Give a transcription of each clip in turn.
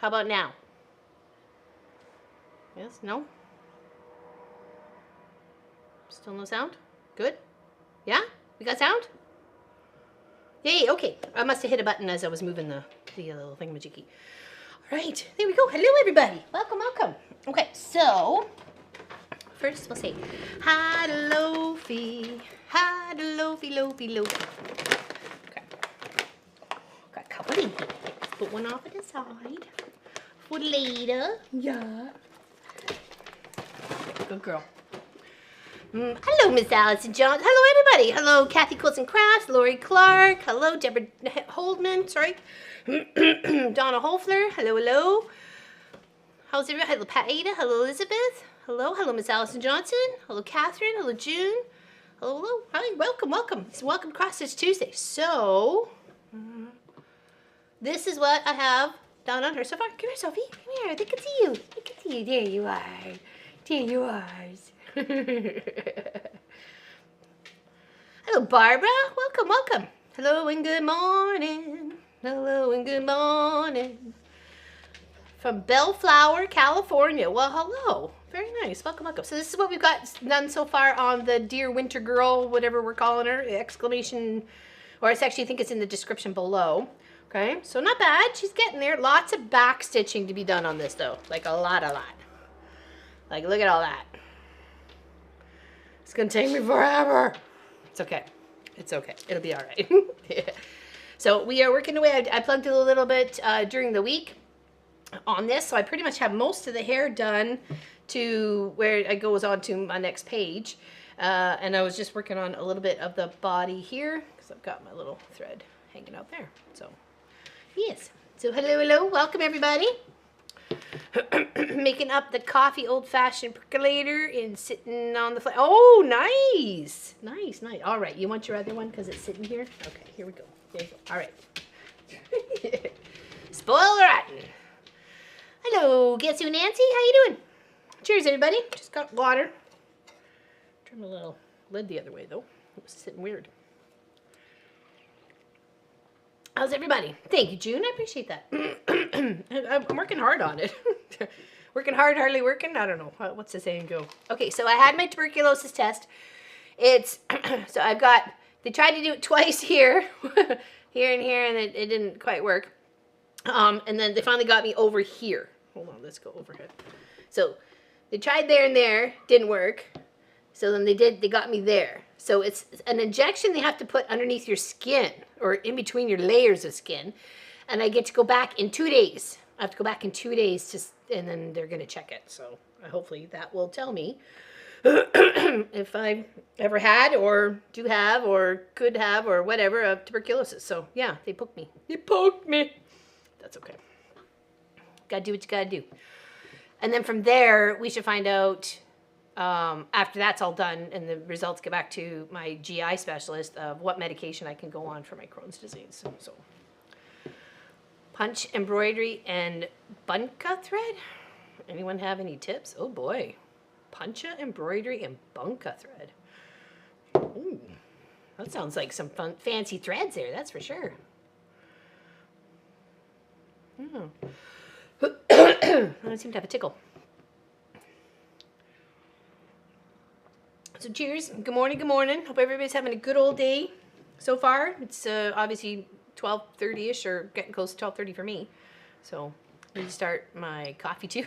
How about now? Yes? No? Still no sound? Good? Yeah? We got sound? Yay, okay. I must have hit a button as I was moving the little thingamajiggy. All right, there we go. Hello, everybody. Welcome, welcome. Okay, so first we'll say hi to Lofi. Hi to Lofi, Lofi, Lofi. Okay. Got a couple in here. Let's put one off to the side for later. Yeah. Good girl. Hello, Miss Allison Jones. Hello, everybody. Hello, Kathy Quilts and Crafts. Lori Clark. Hello, Deborah Holdman. Sorry. Donna Holfler. Hello, hello. How's everybody? Hello, Pat Ada. Hello, Elizabeth. Hello, hello, Miss Allison Johnson. Hello, Catherine. Hello, June. Hello, hello. Hi, welcome, welcome. It's Welcome Cross Stitch Tuesday. So, this is what I have done on her so far. Come here, Sophie. Come here. They can see you. They can see you. There you are. There you are. Hello, Barbara. Welcome, welcome. Hello and good morning. Hello and good morning. From Bellflower, California. Well, hello. Very nice. Welcome, welcome. So this is what we've got done so far on the Dear Winter Girl, whatever we're calling her, exclamation, or it's actually, I think it's in the description below. Okay, so not bad. She's getting there. Lots of back stitching to be done on this, though. Like a lot. Like, look at all that. It's going to take me forever. It's okay. It's okay. It'll be all right. Yeah. So we are working away. I plugged a little bit during the week on this. So I pretty much have most of the hair done to where it goes on to my next page. And I was just working on a little bit of the body here because I've got my little thread hanging out there. So, yes. So hello, hello. Welcome, everybody. Making up the coffee old-fashioned percolator and sitting on the oh, nice. Nice, nice. All right, you want your other one because it's sitting here? Okay, here we go. There you go. All right. Spoil rotten. Hello, guess who, Nancy? How you doing? Cheers, everybody. Just got water. Turn the little lid the other way, though. It was sitting weird. How's everybody? Thank you, June. I appreciate that. I'm working hard on it. Working hard, hardly working. I don't know. What's the saying go? Okay, so I had my tuberculosis test. It's, so I've got, they tried to do it twice here, here and here, and it didn't quite work. And then they finally got me over here. Hold on, let's go overhead. So they tried there and there, didn't work. So then they got me there. So it's an injection they have to put underneath your skin or in between your layers of skin. And I get to go back in 2 days. I have to go back in 2 days and then they're going to check it. So hopefully that will tell me if I ever had or do have or could have or whatever of tuberculosis. So yeah, they poked me. They poked me. That's okay. Gotta do what you gotta do. And then from there, we should find out after that's all done and the results get back to my GI specialist of what medication I can go on for my Crohn's disease. So punch, embroidery, and bunka thread? Anyone have any tips? Oh boy. Puncha, embroidery, and bunka thread. Ooh, that sounds like some fun, fancy threads there, that's for sure. I seem to have a tickle. So cheers. Good morning, good morning. Hope everybody's having a good old day so far. It's obviously 12:30ish or getting close to 12:30 for me. So I need to start my coffee too.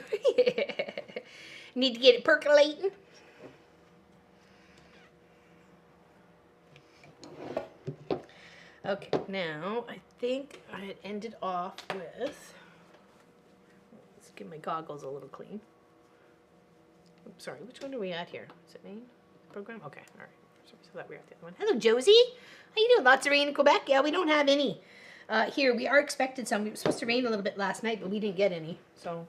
Need to get it percolating. Okay, now I think I had ended off with, let's give my goggles a little clean. Oops, sorry, which one are we at here? Is it main program? Okay, all right. So that we're at the other one. Hello, Josie. How you doing? Lots of rain in Quebec? Yeah, we don't have any here. We are expected some. We were supposed to rain a little bit last night, but we didn't get any. So,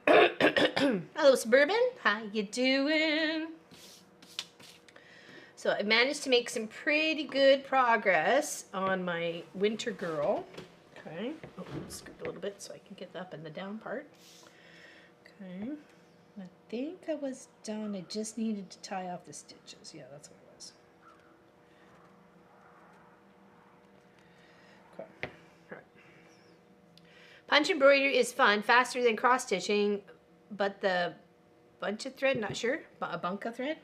hello, Suburban. How you doing? So I managed to make some pretty good progress on my Winter Girl. Okay. Oh, scoot a little bit so I can get the up and the down part. Okay. I think I was done. I just needed to tie off the stitches. Yeah, that's what it was. Okay. All right. Punch embroidery is fun, faster than cross stitching, but the bunch of thread, not sure. A bunk of thread.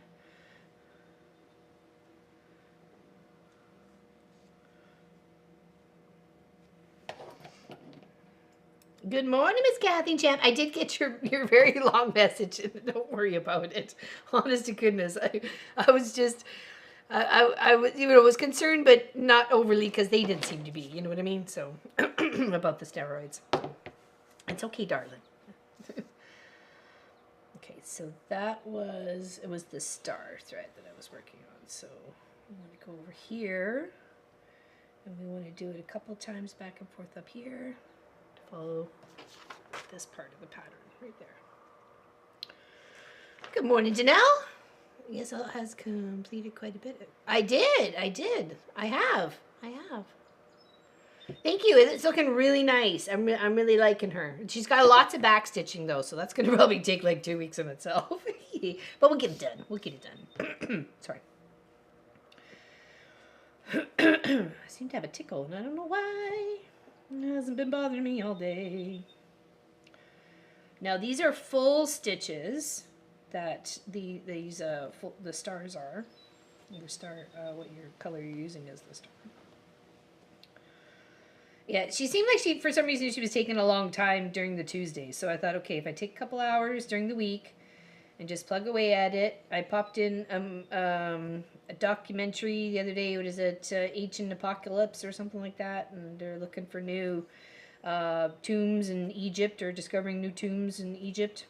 Good morning, Miss Kathy Champ. I did get your very long message. Don't worry about it. Honest to goodness, I was just I was was concerned, but not overly because they didn't seem to be. You know what I mean? So about the steroids. It's okay, darling. Okay, so it was the star thread that I was working on. So I'm going to go over here, and we want to do it a couple times back and forth up here. Follow this part of the pattern right there. Good morning, Janelle. Yes, it has completed quite a bit. I did. I have. Thank you. It's looking really nice. I'm really liking her. She's got lots of back stitching though, so that's gonna probably take like 2 weeks in itself. But we'll get it done. Sorry. I seem to have a tickle, and I don't know why. It hasn't been bothering me all day. Now these are full stitches that the stars are. Your star, what your color you're using is the star. Yeah, she seemed like for some reason she was taking a long time during the Tuesdays. So I thought, okay, if I take a couple hours during the week and just plug away at it. I popped in a documentary the other day. What is it? Ancient Apocalypse or something like that. And they're looking for new tombs in Egypt, or discovering new tombs in Egypt.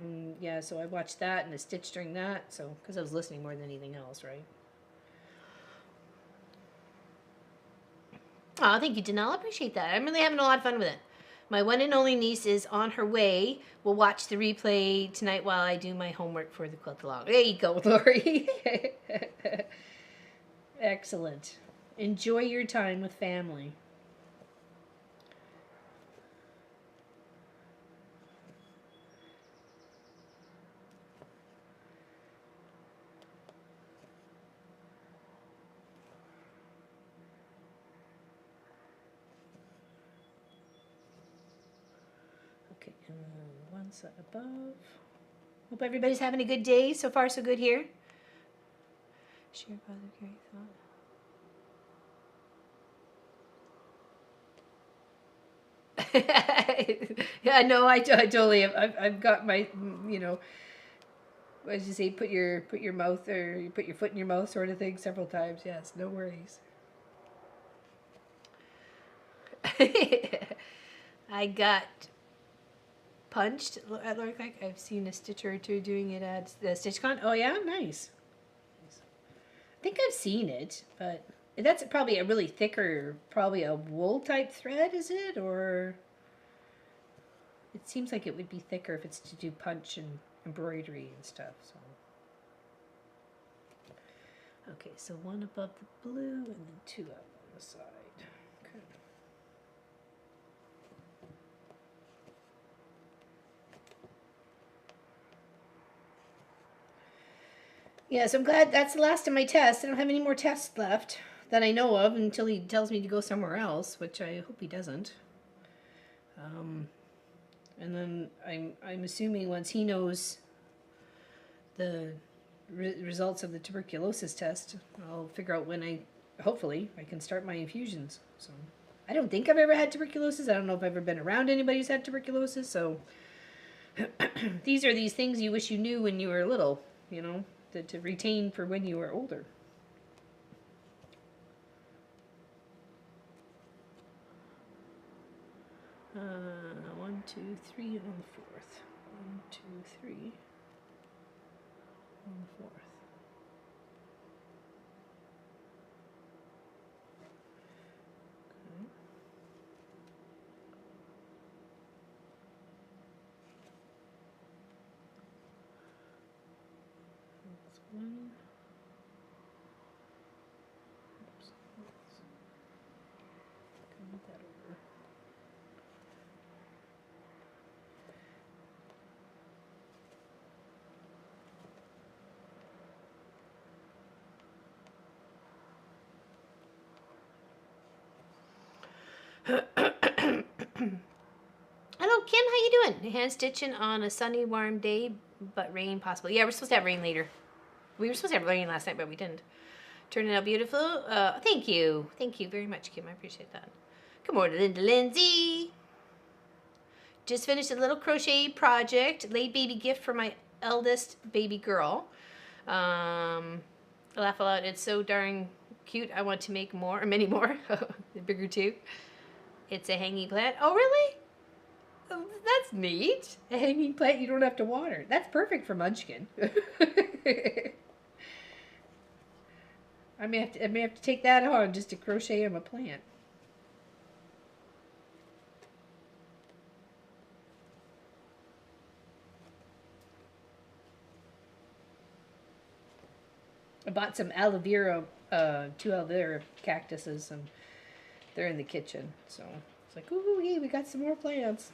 And yeah, so I watched that and I stitched during that. So, because I was listening more than anything else, right? Oh, thank you, Danelle. I appreciate that. I'm really having a lot of fun with it. My one and only niece is on her way. We'll watch the replay tonight while I do my homework for the quilt along. There you go, Lori. Excellent. Enjoy your time with family. Okay, and one set above. Hope everybody's having a good day. So far, so good here. Share father Gary thought. Yeah, no, I totally have. I've got my, you know, what did you say? Put your mouth, or you put your foot in your mouth, sort of thing, several times. Yes, no worries. I got punched at Lord Clark. I've seen a stitcher or two doing it at the StitchCon. Oh yeah, nice. I think I've seen it, but that's probably a really thicker, probably a wool type thread, is it? Or it seems like it would be thicker if it's to do punch and embroidery and stuff. So okay, so one above the blue and then two up on the side. Okay. Yeah, so I'm glad that's the last of my tests. I don't have any more tests left that I know of until he tells me to go somewhere else, which I hope he doesn't. And then I'm assuming once he knows the results of the tuberculosis test, I'll figure out when hopefully I can start my infusions. So I don't think I've ever had tuberculosis. I don't know if I've ever been around anybody who's had tuberculosis. So these are these things you wish you knew when you were little, you know, to retain for when you were older. One, two, three, and on the fourth. 1, 2, 3, on the fourth. Okay. That's one. Oops. Move that over. Kim, how you doing? Hand stitching on a sunny, warm day, but rain possible. Yeah, we're supposed to have rain later. We were supposed to have rain last night, but we didn't. Turning out beautiful. Thank you. Thank you very much, Kim. I appreciate that. Good morning, Linda Lindsay. Just finished a little crochet project. Late baby gift for my eldest baby girl. Laugh a lot. It's so darn cute. I want to make more, or many more. Bigger too. It's a hanging plant. Oh, really? Oh, that's neat. A hanging plant you don't have to water. That's perfect for Munchkin. I may have to take that on just to crochet him a plant. I bought some aloe vera, 2 aloe vera cactuses, and they're in the kitchen. So it's like, ooh, hey, we got some more plants.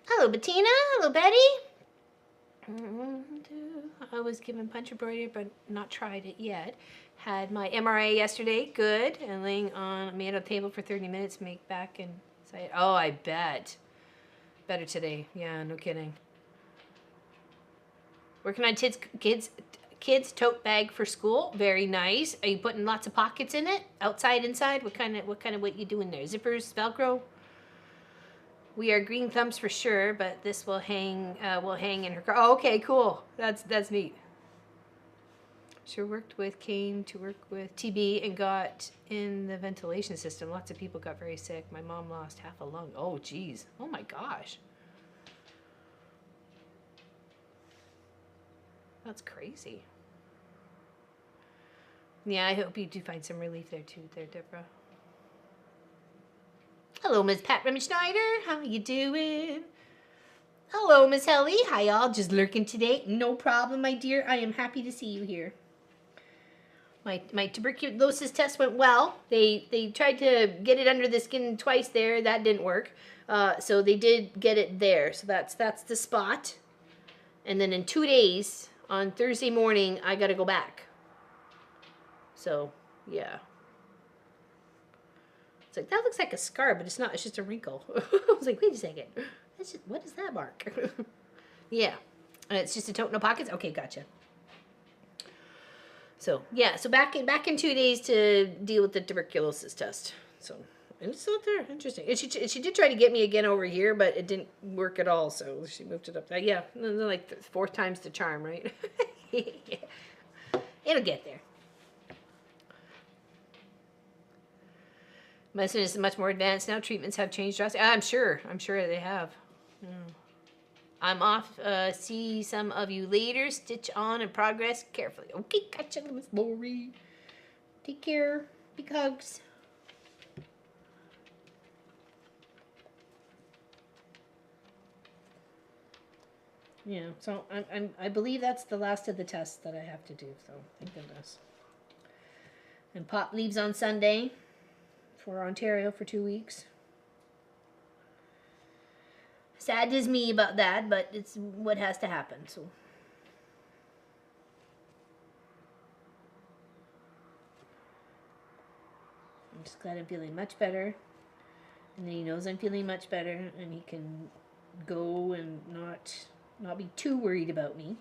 Hello, Bettina. Hello, Betty. I was given punch embroidery, but not tried it yet. Had my MRI yesterday. Good. And laying on, made a table for 30 minutes. Make back and side. Oh, I bet. Better today. Yeah, no kidding. Working on kids tote bag for school. Very nice. Are you putting lots of pockets in it? Outside, inside? What kind of what you doing there? Zippers, Velcro? We are green thumbs for sure, but this will hang in her car. Oh, okay, cool. That's neat. Sure worked with Kane to work with TB and got in the ventilation system. Lots of people got very sick. My mom lost half a lung. Oh, geez. Oh my gosh. That's crazy. Yeah, I hope you do find some relief there too, Deborah. Hello, Miss Pat Schneider. How you doing? Hello, Miss Helly. Hi, y'all. Just lurking today. No problem, my dear. I am happy to see you here. My tuberculosis test went well. They tried to get it under the skin twice there. That didn't work. So they did get it there. So that's the spot. And then in 2 days, on Thursday morning, I got to go back. So, yeah. It's like, that looks like a scar, but it's not. It's just a wrinkle. I was like, wait a second. What is that mark? Yeah. And it's just a tote, no pockets? Okay, gotcha. So, yeah. So back in 2 days to deal with the tuberculosis test. So, and it's still there. Interesting. And she did try to get me again over here, but it didn't work at all. So she moved it up there. Yeah. Like 4 times the charm, right? Yeah. It'll get there. Medicine is much more advanced now. Treatments have changed drastically. I'm sure they have. Yeah. I'm off. See some of you later. Stitch on and progress carefully. Okay, gotcha, Miss Lori. Take care. Big hugs. Yeah. So I believe that's the last of the tests that I have to do. So thank goodness. And Pop leaves on Sunday for Ontario for 2 weeks. Sad as me about that, but it's what has to happen. So I'm just glad I'm feeling much better, and then he knows I'm feeling much better, and he can go and not be too worried about me.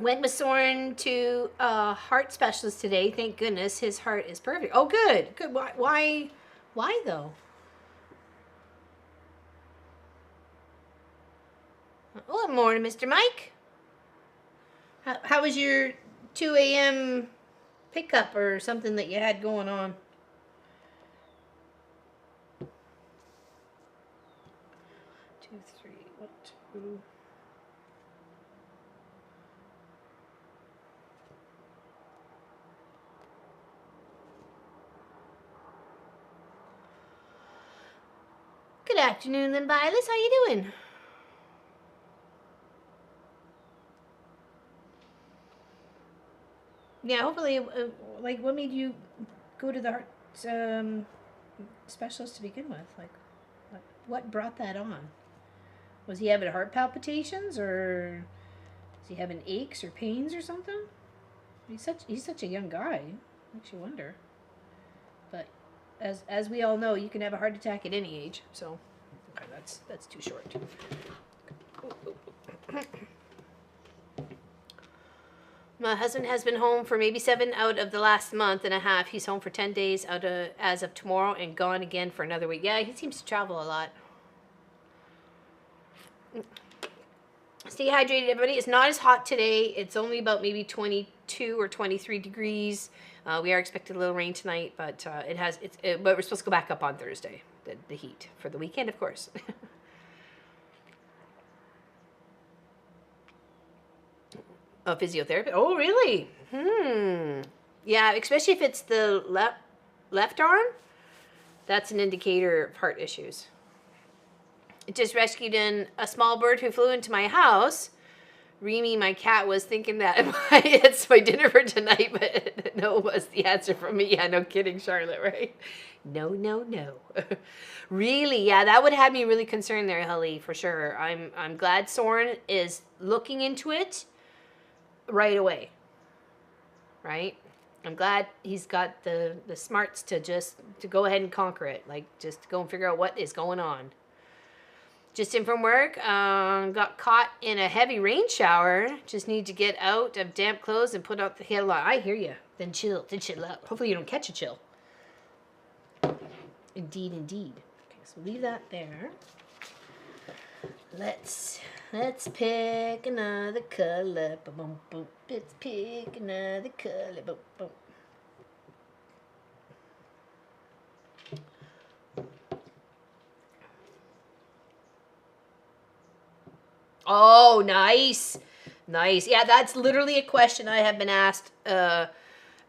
Went with Soren to a heart specialist today. Thank goodness his heart is perfect. Oh, good. Why though? Oh, good morning, Mr. Mike. How was your 2 a.m. pickup or something that you had going on? Two, three, 1, 2. Good afternoon, then, Violet. How you doing? Yeah, hopefully, like, what made you go to the heart specialist to begin with? Like, what brought that on? Was he having heart palpitations, or is he having aches or pains or something? He's such a young guy. Makes you wonder. But as we all know, you can have a heart attack at any age. So, okay, that's too short. My husband has been home for maybe 7 out of the last month and a half. He's home for 10 days as of tomorrow and gone again for another week. Yeah, he seems to travel a lot. Stay hydrated, everybody. It's not as hot today. It's only about maybe 22 or 23 degrees. We are expecting a little rain tonight, but but we're supposed to go back up on Thursday, the heat, for the weekend, of course. Oh, physiotherapy? Oh, really? Yeah, especially if it's the left arm. That's an indicator of heart issues. It just rescued a small bird who flew into my house. Remy, my cat, was thinking that it's my dinner for tonight, but no was the answer from me. Yeah, no kidding, Charlotte, right? No, no, no. Really, yeah, that would have me really concerned there, Hully, for sure. I'm glad Soren is looking into it right away, right? I'm glad he's got the smarts to go ahead and conquer it, like just go and figure out what is going on. Just in from work, got caught in a heavy rain shower. Just need to get out of damp clothes and put out the headlight. I hear you. Then chill out. Hopefully you don't catch a chill. Indeed, indeed. Okay, so leave that there. Let's pick another color. Boom, boom. Let's pick another color. Boom, boom. Oh, nice. Nice. Yeah, that's literally a question I have been asked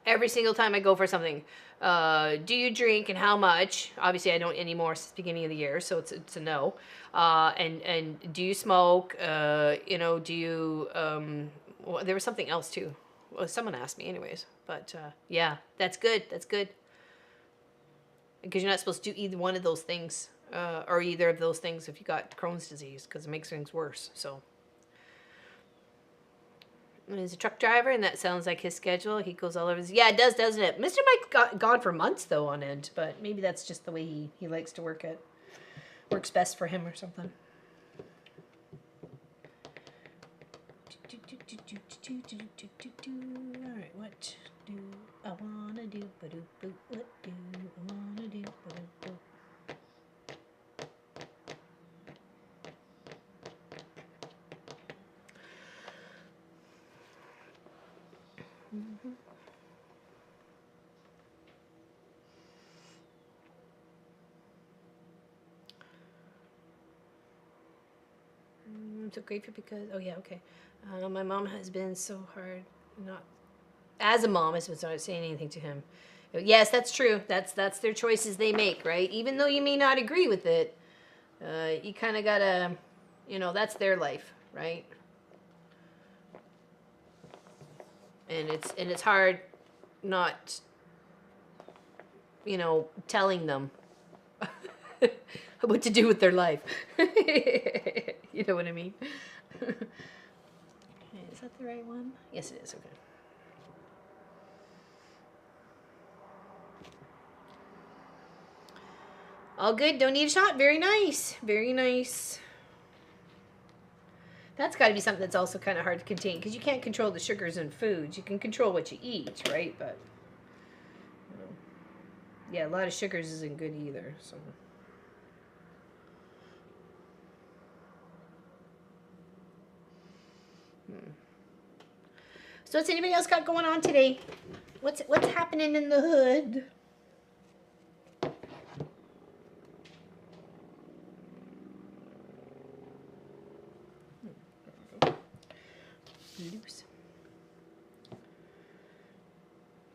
every single time I go for something. Do you drink and how much? Obviously, I don't anymore since the beginning of the year, so it's a no. And do you smoke? Do you... well, there was something else too. Well, someone asked me anyways. But yeah, that's good. That's good. Because you're not supposed to do either one of those things. Or either of those things if you got Crohn's disease, because it makes things worse. So, he's a truck driver, and that sounds like his schedule. He goes all over his... Yeah, it does, doesn't it? Mr. Mike gone for months, though, on end. But maybe that's just the way he likes to work it. Works best for him or something. Alright, what do I want to do? What do I want to do? I'm so grateful because... Oh, yeah, okay. My mom has been so hard not... As a mom, I was not saying anything to him. Yes, that's true. That's their choices they make, right? Even though you may not agree with it, you kind of gotta... that's their life, right? And it's hard not, telling them what to do with their life. You know what I mean? Okay, is that the right one? Yes, it is. Okay. All good. Don't need a shot. Very nice. Very nice. That's got to be something that's also kind of hard to contain because you can't control the sugars in foods. You can control what you eat, right? But yeah, a lot of sugars isn't good either. So. So what's anybody else got going on today? What's happening in the hood? Loose.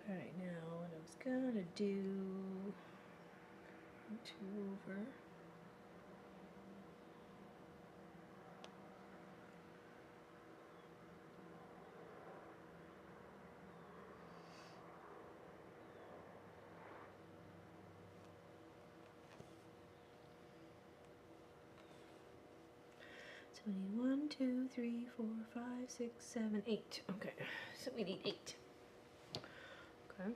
All right, now what I was gonna do. Two over. 1, 2, 3, 4, 5, 6, 7, 8. Okay, so we need 8. Okay.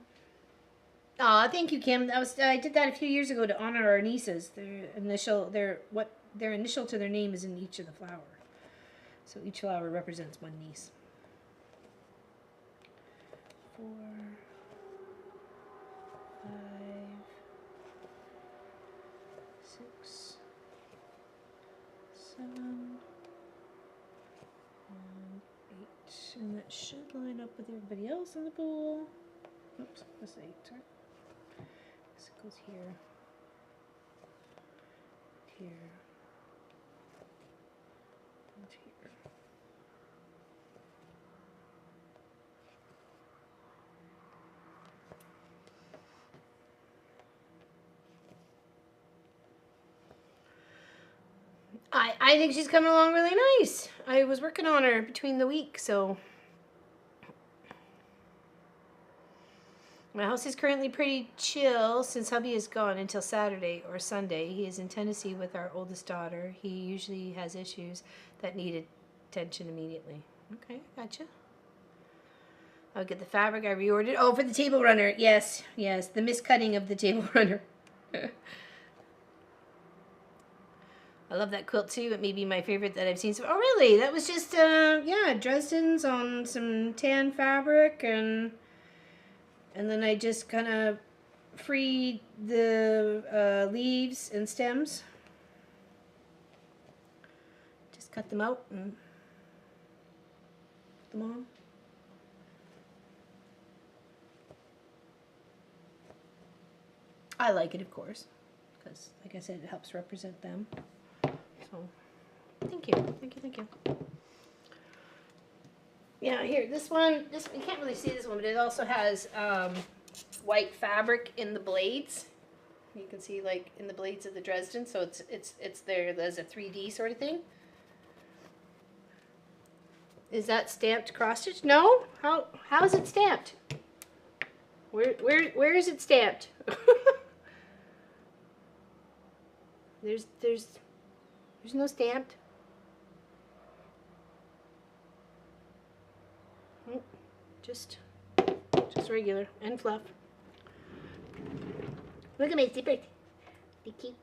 Aw, thank you, Kim. I did that a few years ago to honor our nieces. Their initial to their name is in each of the flower. So each flower represents one niece. 4, 5, 6, 7, and 8. And that should line up with everybody else in the pool. Oops, that's 8, sorry. So it goes here, here, and here. I think she's coming along really nice. I was working on her between the week, so. My house is currently pretty chill since hubby is gone until Saturday or Sunday. He is in Tennessee with our oldest daughter. He usually has issues that need attention immediately. Okay, gotcha. I'll get the fabric I reordered. Oh, for the table runner. Yes, yes, the miscutting of the table runner. I love that quilt too. It may be my favorite that I've seen. So, oh, really? That was just, yeah, Dresden's on some tan fabric, and then I just kind of freed the leaves and stems. Just cut them out and put them on. I like it, of course, because, like I said, it helps represent them. So, thank you, thank you, thank you. Yeah, here, this one, you can't really see this one, but it also has white fabric in the blades. You can see, like, in the blades of the Dresden, so it's there as a 3D sort of thing. Is that stamped cross stitch? No? How is it stamped? Where is it stamped? There's no stamped. Just regular and fluff. Look at my zipper. Be cute.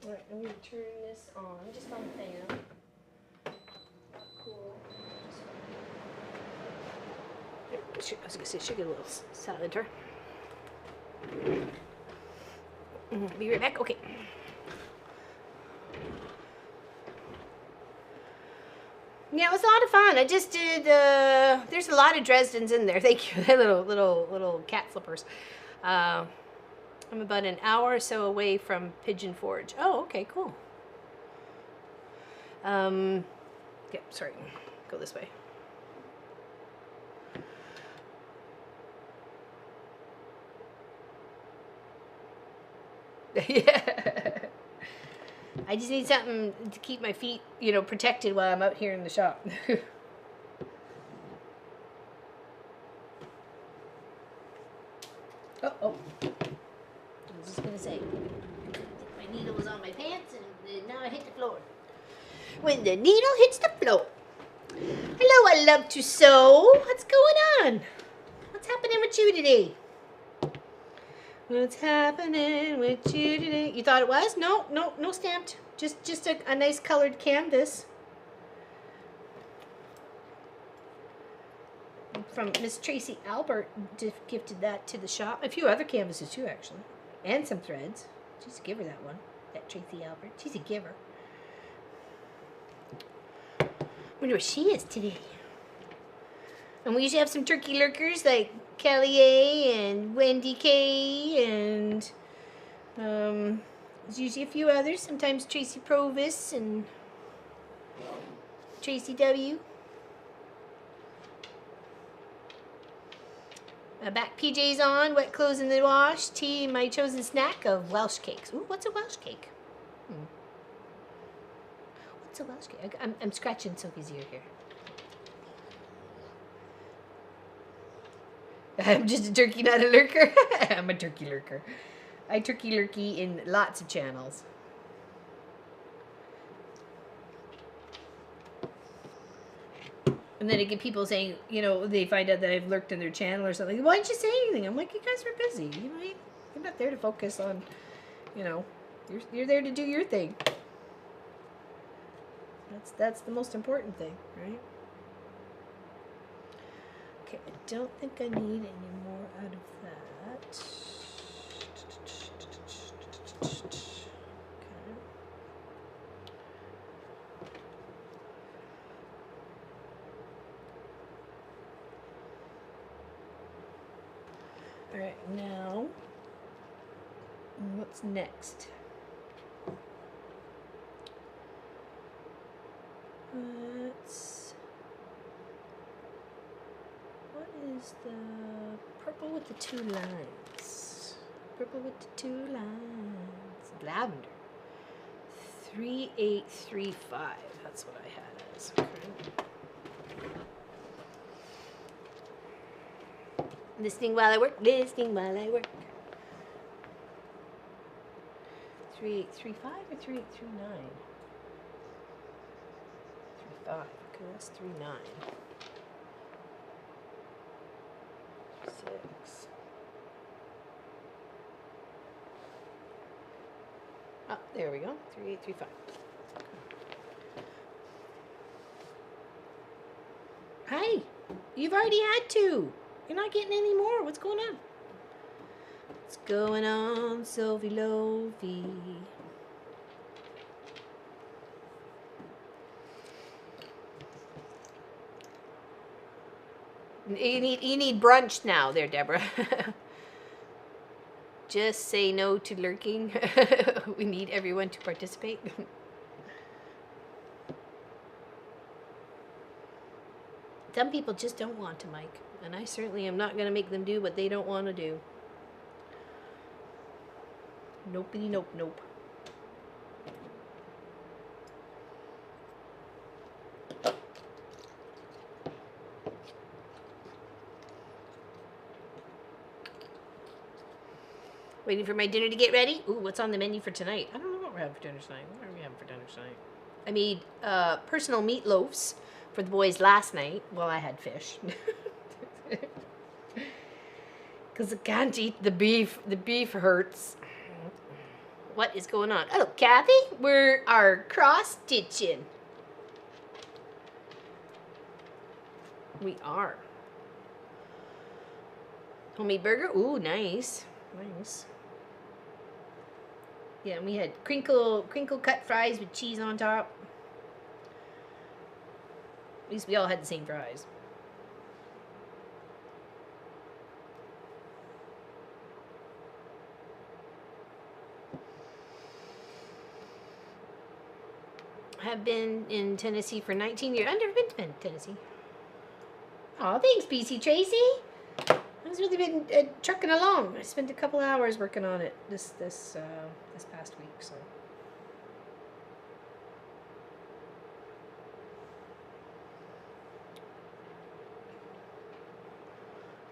Alright, I'm going to turn this on. Just on the fan. Cool. I was going to say, should get a little salad. Be right back. Okay. Yeah, it was a lot of fun. I just did, there's a lot of Dresdens in there. Thank you. They're little cat flippers. I'm about an hour or so away from Pigeon Forge. Oh, okay, cool. Yeah, sorry. Go this way. Yeah. I just need something to keep my feet, protected while I'm out here in the shop. Oh. I was just going to say, my needle was on my pants and now I hit the floor. When the needle hits the floor. Hello, I love to sew. What's going on? What's happening with you today? What's happening with you today? You thought it was? No stamped. Just a nice colored canvas. From Miss Tracy Albert, gifted that to the shop. A few other canvases too, actually. And some threads. She's a giver, that one. That Tracy Albert. She's a giver. Wonder where she is today. And we usually have some turkey lurkers like Kelly A and Wendy K and there's usually a few others. Sometimes Tracy Provis and Tracy W. Back PJs on, wet clothes in the wash, tea, my chosen snack of Welsh cakes. Ooh, what's a Welsh cake? What's a Welsh cake? I'm scratching Sophie's ear here. I'm just a turkey, not a lurker. I'm a turkey lurker. I turkey lurkey in lots of channels. And then I get people saying, you know, they find out that I've lurked in their channel or something. Why didn't you say anything? I'm like, you guys were busy. You know, you're not there to focus on, you know, you're there to do your thing. That's the most important thing, right? Okay, I don't think I need any more out of that. All right, now, what's next? What is the purple with the 2 lines? Purple with the 2 lines. Lavender. 3835. That's what I had as. Okay. Listening while I work. Listening while I work. 3835 or 3839? 35. Okay, that's 39. 6. Oh, there we go. 3835. Hi. You've already had 2. You're not getting any more. What's going on? What's going on, Sylvie Lovey? You need brunch now there, Deborah. Just say no to lurking. We need everyone to participate. Some people just don't want to, Mike. And I certainly am not going to make them do what they don't want to do. Nopey, nope, nope. Waiting for my dinner to get ready. Ooh, what's on the menu for tonight? I don't know what we're having for dinner tonight. What are we having for dinner tonight? I made personal meatloafs for the boys last night. Well, I had fish. Because I can't eat the beef. The beef hurts. What is going on? Hello, Kathy. We are cross-stitching. We are. Homemade burger. Ooh, nice. Nice. Yeah, and we had crinkle cut fries with cheese on top. At least we all had the same fries. Have been in Tennessee for 19 years. I've never been to Tennessee. Aw, thanks, BC Tracy. I've really been trucking along. I spent a couple hours working on it this past week. So.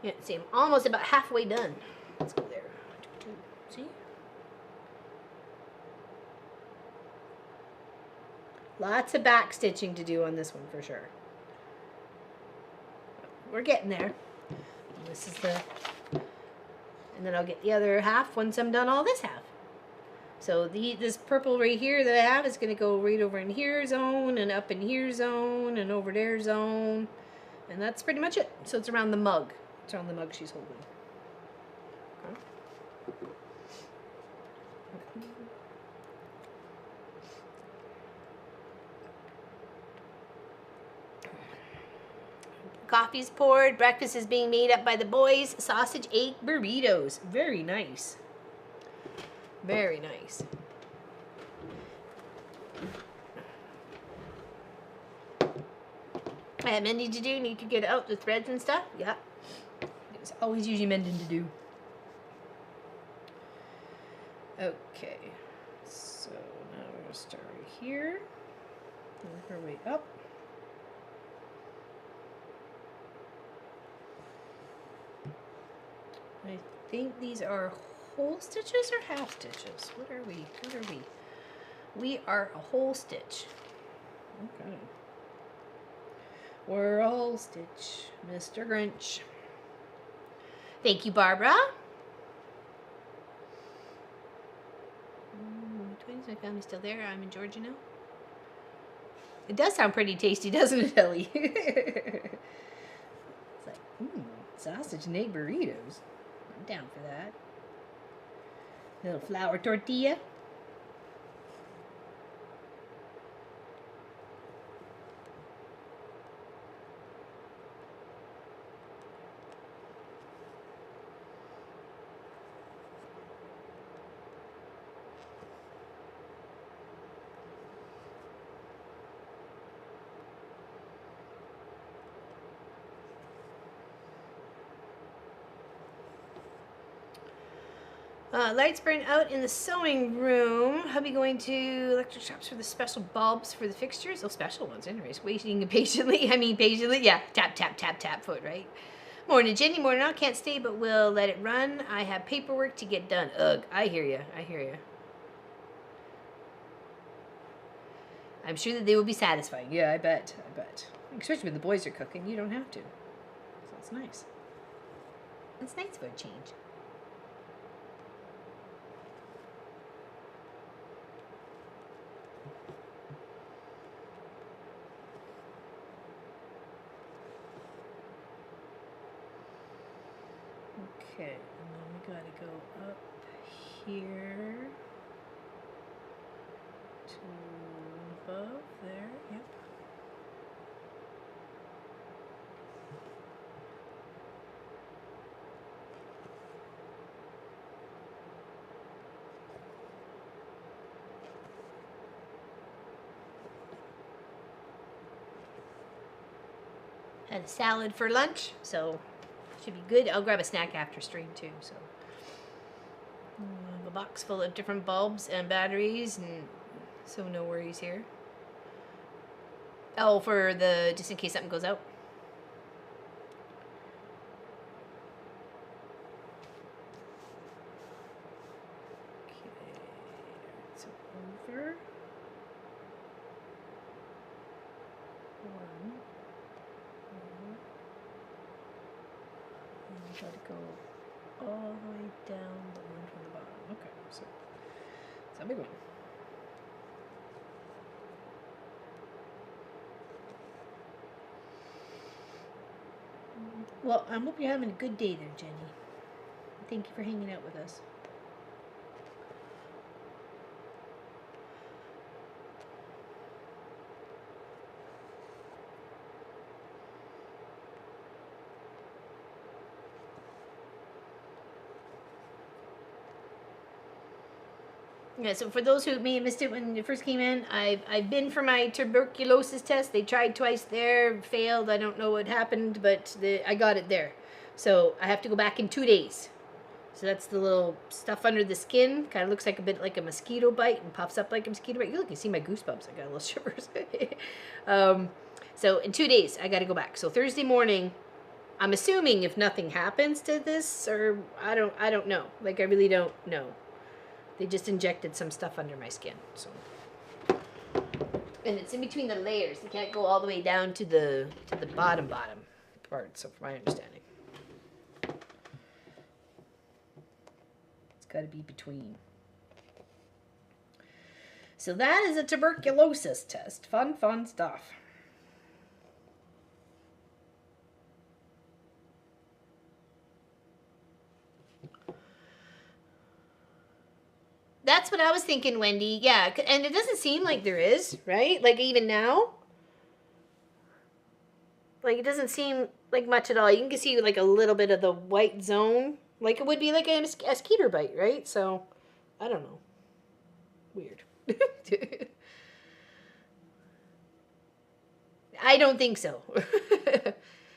Yeah, see, I'm almost about halfway done. Let's go there. See? Lots of back stitching to do on this one for sure. We're getting there. This is the, and then I'll get the other half once I'm done all this half. So this purple right here that I have is going to go right over in here zone and up in here zone and over there zone. And that's pretty much it. So it's around the mug. It's around the mug she's holding. Okay. Coffee's poured. Breakfast is being made up by the boys. Sausage, egg, burritos. Very nice. Very nice. I have mending to do. Need to get out the threads and stuff. Yeah. It's always usually mending to do. Okay. So now we're going to start right here. Work our way up. I think these are whole stitches or half stitches? What are we? What are we? We are a whole stitch. Okay. We're a whole stitch, Mr. Grinch. Thank you, Barbara. Twins, my family's still there. I'm in Georgia now. It does sound pretty tasty, doesn't it, Ellie? It's like, sausage and egg burritos. I'm down for that. Little flour tortilla. Lights burn out in the sewing room. Hubby going to electric shops for the special bulbs for the fixtures. Oh, special ones anyways. Waiting patiently. I mean patiently. Yeah. Tap, tap, tap, tap foot, right? Morning, Jenny. Morning all. Can't stay, but we'll let it run. I have paperwork to get done. Ugh. I hear you. I hear you. I'm sure that they will be satisfying. Yeah, I bet. I bet. Especially when the boys are cooking. You don't have to. So it's nice. It's nice for a change. Okay, and then we gotta go up here to above there, yep. Had a salad for lunch, so should be good. I'll grab a snack after stream too. So a box full of different bulbs and batteries, and so no worries here. Oh, for the just in case something goes out. Okay, so over. One. Got to go all the way down the one from the bottom. Okay, so it's a big one. Well, I hope you're having a good day there, Jenny. Thank you for hanging out with us. Yeah, so for those who may have missed it when it first came in, I've been for my tuberculosis test. They tried twice there, failed. I don't know what happened, but I got it there. So I have to go back in 2 days. So that's the little stuff under the skin. Kind of looks like a bit like a mosquito bite and puffs up like a mosquito bite. You can see my goosebumps. I got a little shivers. So in 2 days, I got to go back. So Thursday morning, I'm assuming if nothing happens to this, or I don't know. Like I really don't know. They just injected some stuff under my skin, so. And it's in between the layers. They can't go all the way down to the bottom part, so from my understanding. It's got to be between. So that is a tuberculosis test. Fun stuff. That's what I was thinking, Wendy. Yeah, and it doesn't seem like there is, right? Like even now, like it doesn't seem like much at all. You can see like a little bit of the white zone, like it would be like a mosquito bite, right? So, I don't know. Weird. I don't think so.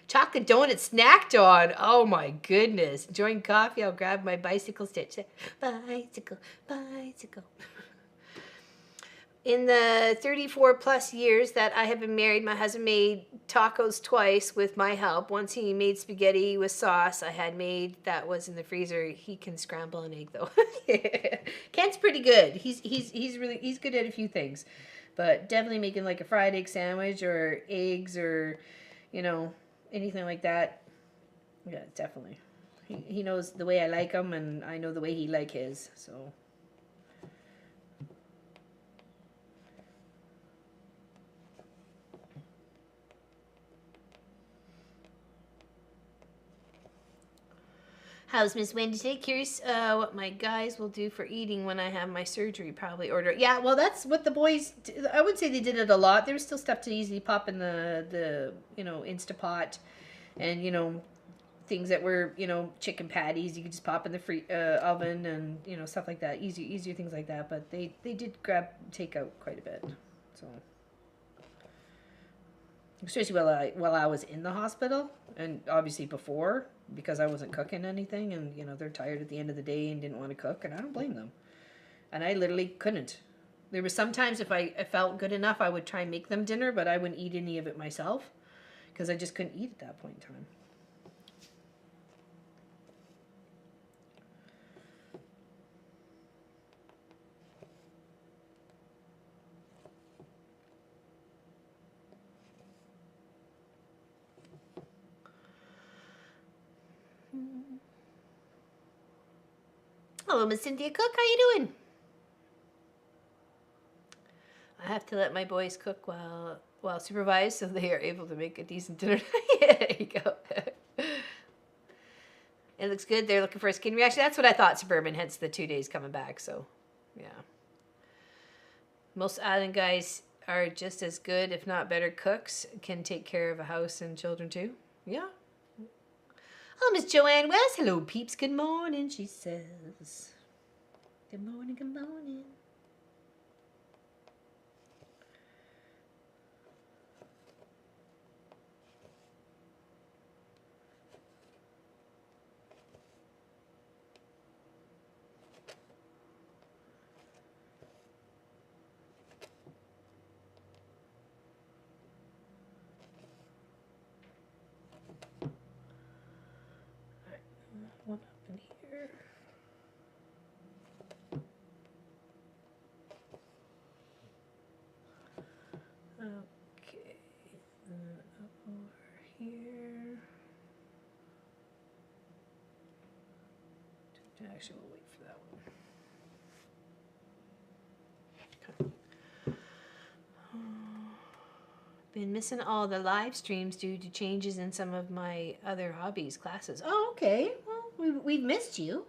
Chocolate donut snacked on. Oh my goodness. Enjoying coffee. I'll grab my bicycle stitch. Bicycle, bicycle. In the 34 plus years that I have been married, my husband made tacos twice with my help. Once he made spaghetti with sauce I had made that was in the freezer. He can scramble an egg though. Kent's pretty good. He's good at a few things. But definitely making like a fried egg sandwich or eggs or, you know, anything like that. Yeah, definitely. He knows the way I like them and I know the way he like his. So how's Miss Wednesday? Curious what my guys will do for eating when I have my surgery. Probably order. Yeah, well, that's what the boys. I would say they did it a lot. There was still stuff to easily pop in the Instapot, and things that were chicken patties. You could just pop in the oven and stuff like that. Easier things like that. But they did grab takeout quite a bit. So especially while I was in the hospital, and obviously before, because I wasn't cooking anything, and they're tired at the end of the day and didn't want to cook, and I don't blame them. And I literally couldn't. There were sometimes if I felt good enough, I would try and make them dinner, but I wouldn't eat any of it myself because I just couldn't eat at that point in time. Hello, Miss Cynthia Cook. How you doing? I have to let my boys cook while supervised, so they are able to make a decent dinner. Yeah, there you go. It looks good. They're looking for a skin reaction. That's what I thought, Suburban, hence the 2 days coming back. So, yeah. Most island guys are just as good, if not better, cooks. Can take care of a house and children, too. Yeah. Oh, Miss Joanne West. Hello, peeps. Good morning, she says. Good morning, good morning. One up in here. Okay, up over here. Actually, we'll wait for that one. Okay. Been missing all the live streams due to changes in some of my other hobbies, classes. Oh, okay. Well, we've missed you.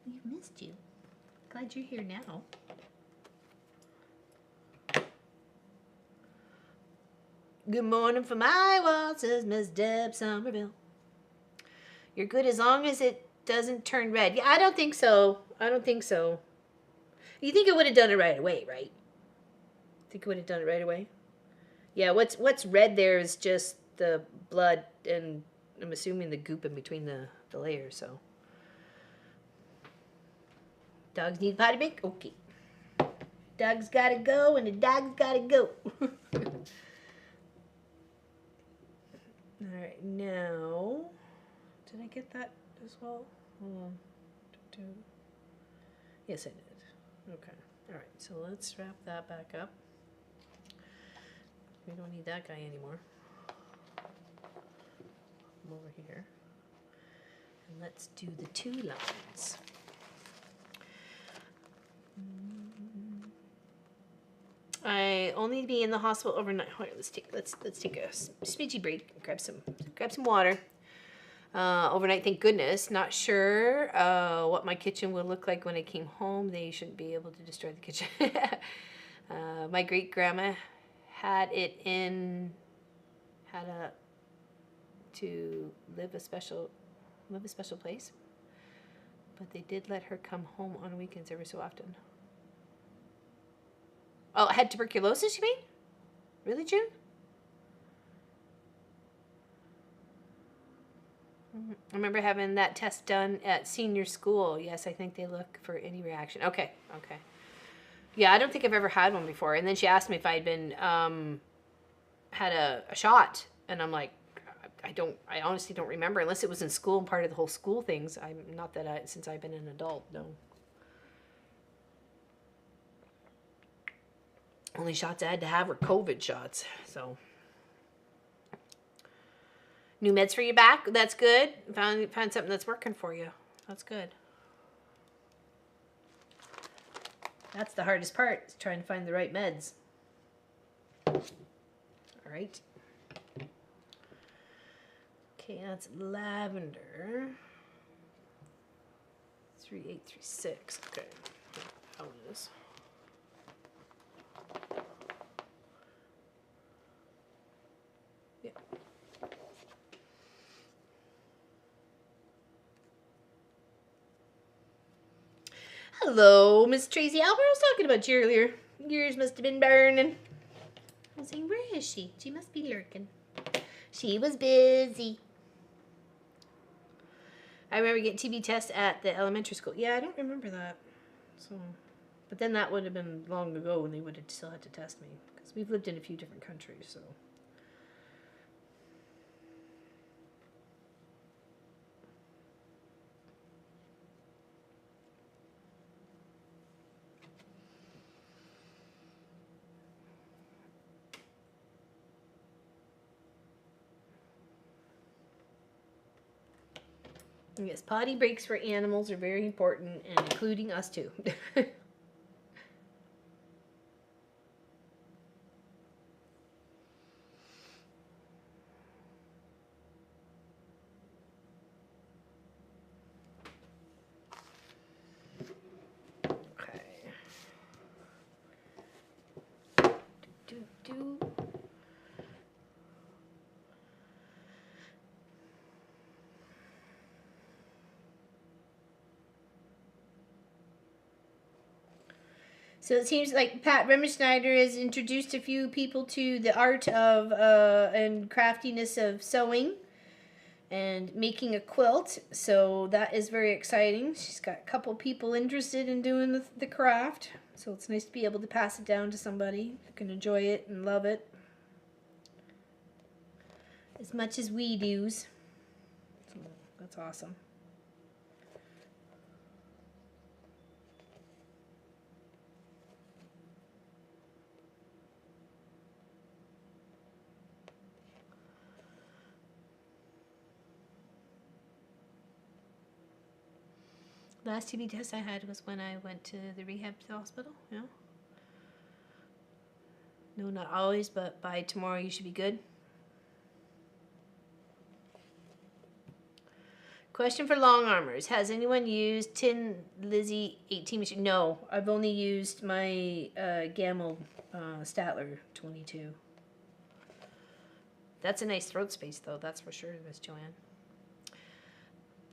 We've missed you. Glad you're here now. Good morning from Iowa, says Miss Deb Somerville. You're good as long as it doesn't turn red. Yeah, I don't think so. I don't think so. You think it would have done it right away, right? Think it would have done it right away? Yeah, what's red there is just the blood, and I'm assuming the goop in between the layers, so. Dogs need potty break? Okay. Dog's gotta go, and the dog's gotta go. Alright, now, did I get that as well? Hold on. Yes, I did. Okay. Alright, so let's wrap that back up. We don't need that guy anymore. Come over here. And let's do the 2 lines. I only be in the hospital overnight. Right, let's take a smidgy break. Grab some water. Overnight, thank goodness. Not sure what my kitchen will look like when I came home. They shouldn't be able to destroy the kitchen. My great grandma had to live a special place, but they did let her come home on weekends every so often. Oh, had tuberculosis, you mean? Really, June? I remember having that test done at senior school. Yes, I think they look for any reaction. Okay. Yeah, I don't think I've ever had one before. And then she asked me if I'd been had a shot, and I'm like, I honestly don't remember unless it was in school and part of the whole school things. I'm not that since I've been an adult, no. Only shots I had to have were COVID shots. So new meds for your back. That's good. Found something that's working for you. That's good. That's the hardest part, is trying to find the right meds. All right. Okay, that's lavender. 3836. Okay. How it is. Yeah. Hello, Miss Tracy Albert. I was talking about you earlier. Yours must have been burning. I was saying, where is she? She must be lurking. She was busy. I remember getting TB test at the elementary school. Yeah, I don't remember that. So, but then that would have been long ago when they would have still had to test me, because we've lived in a few different countries. So. Yes, potty breaks for animals are very important, and including us too. Okay. Do. So it seems like Pat Remmerschneider has introduced a few people to the art of and craftiness of sewing and making a quilt. So that is very exciting. She's got a couple people interested in doing the craft. So it's nice to be able to pass it down to somebody who can enjoy it and love it as much as we do. So that's awesome. Last TB test I had was when I went to the rehab hospital. Yeah. No, not always, but by tomorrow you should be good. Question for long armors. Has anyone used Tin Lizzie 18 machine? No, I've only used my Gamel Statler 22. That's a nice throat space, though. That's for sure, Miss Joanne.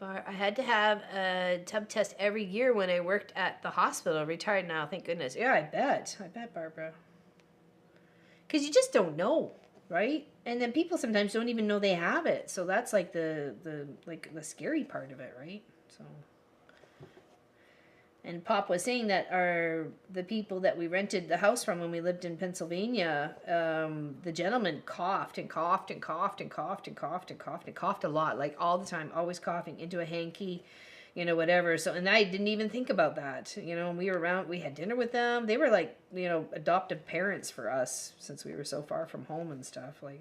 I had to have a tub test every year when I worked at the hospital. Retired now, thank goodness. Yeah, I bet, Barbara. Because you just don't know, right? And then people sometimes don't even know they have it. So that's like the scary part of it, right? So. And Pop was saying that the people that we rented the house from when we lived in Pennsylvania, the gentleman coughed and coughed and coughed and coughed and coughed and coughed and coughed a lot, like all the time, always coughing into a hanky, whatever. So, and I didn't even think about that, we were around, we had dinner with them. They were like, adoptive parents for us since we were so far from home and stuff. Like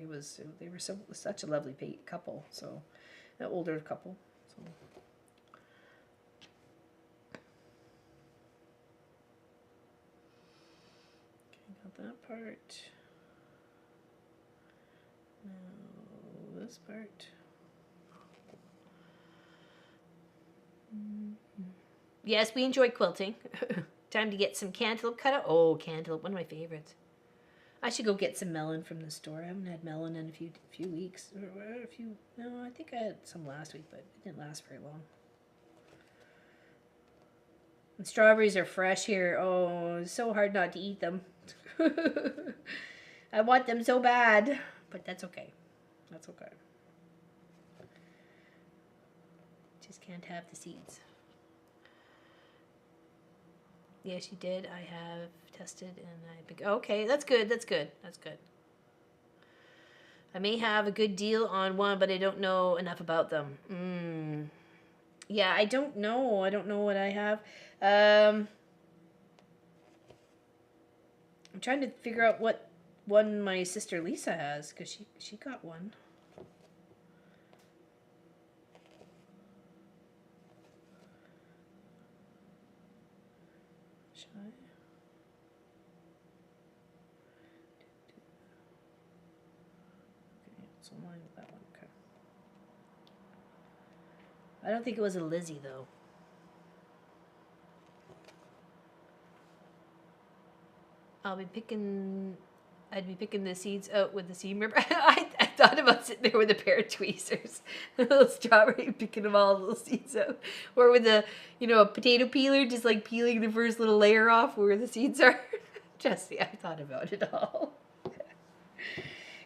they were such a lovely couple. So, an older couple. So. That part. Now this part. Yes, we enjoy quilting. Time to get some cantaloupe cut out. Oh, cantaloupe, one of my favorites. I should go get some melon from the store. I haven't had melon in a few weeks. No, I think I had some last week, but it didn't last very long. And strawberries are fresh here. Oh, it's so hard not to eat them. I want them so bad, but that's okay. That's okay. Just can't have the seeds. Yes, you did. I have tested and okay, that's good. That's good. That's good. I may have a good deal on one, but I don't know enough about them. Yeah, I don't know. I don't know what I have. I'm trying to figure out what one my sister Lisa has, because she got one. Should I? Okay, it's online with that one. Okay. I don't think it was a Lizzie though. I'd be picking the seeds out with the seed ripper. I thought about sitting there with a pair of tweezers, a little strawberry, picking them all little seeds out, or with a potato peeler, just like peeling the first little layer off where the seeds are. Jesse, I thought about it all.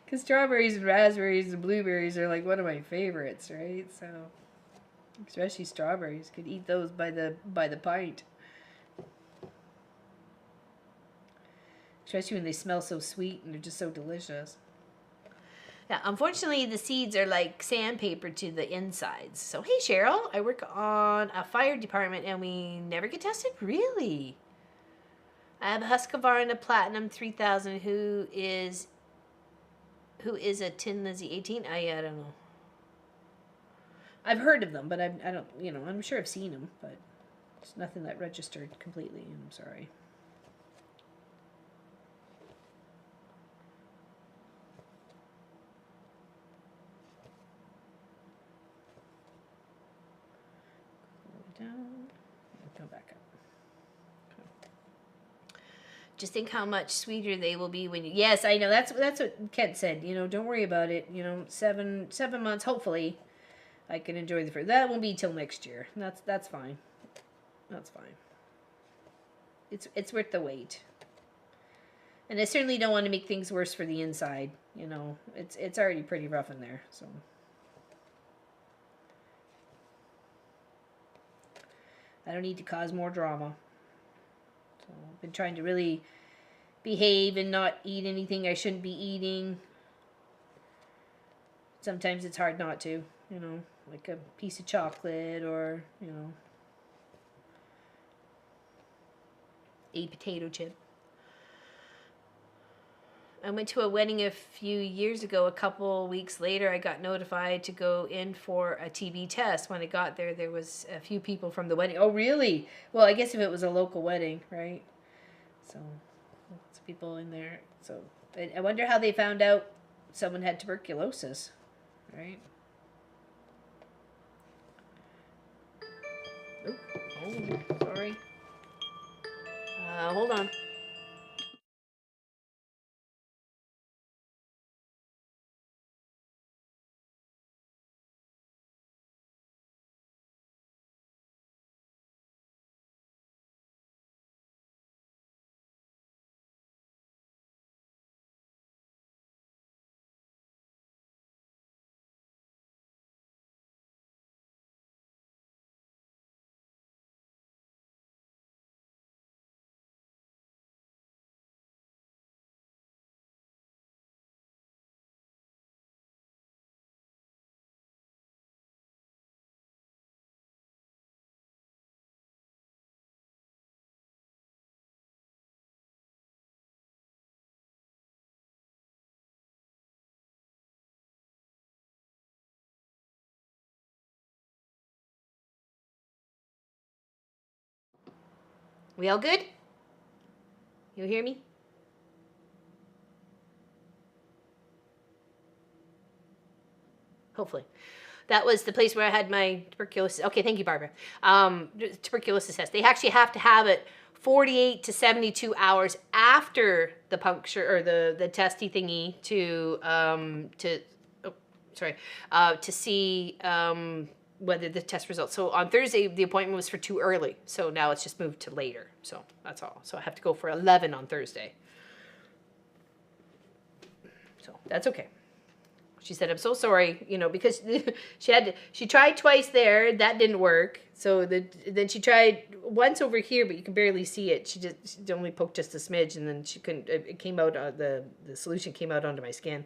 Because strawberries and raspberries and blueberries are like one of my favorites, right? So, especially strawberries, could eat those by the pint. Especially when they smell so sweet and they're just so delicious. Yeah, unfortunately, the seeds are like sandpaper to the insides. So, hey, Cheryl, I work on a fire department and we never get tested? Really? I have a Husqvarna Platinum 3000 who is a Tin Lizzie 18. I don't know. I've heard of them, but I don't, I'm sure I've seen them, but it's nothing that registered completely. I'm sorry. Down and come back up. Okay. Just think how much sweeter they will be when you. Yes, I know. That's what Kent said. Don't worry about it. 7 months. Hopefully, I can enjoy the fruit. That won't be till next year. That's fine. That's fine. It's worth the wait. And I certainly don't want to make things worse for the inside. It's already pretty rough in there. So. I don't need to cause more drama. So I've been trying to really behave and not eat anything I shouldn't be eating. Sometimes it's hard not to, like a piece of chocolate or, a potato chip. I went to a wedding a few years ago. A couple weeks later, I got notified to go in for a TB test. When I got there, there was a few people from the wedding. Oh, really? Well, I guess if it was a local wedding, right? So, lots of people in there. So, I wonder how they found out someone had tuberculosis, right? Oh, sorry. Hold on. We all good? You hear me? Hopefully. That was the place where I had my tuberculosis. Okay, thank you, Barbara. Tuberculosis test. They actually have to have it 48 to 72 hours after the puncture or the testy thingy to see whether the test results. So on Thursday, the appointment was for too early. So now it's just moved to later. So that's all. So I have to go for 11 on Thursday. So that's okay. She said, I'm so sorry, because she tried twice there. That didn't work. So then she tried once over here, but you can barely see it. She only poked just a smidge, and then she couldn't. It came out. The solution came out onto my skin,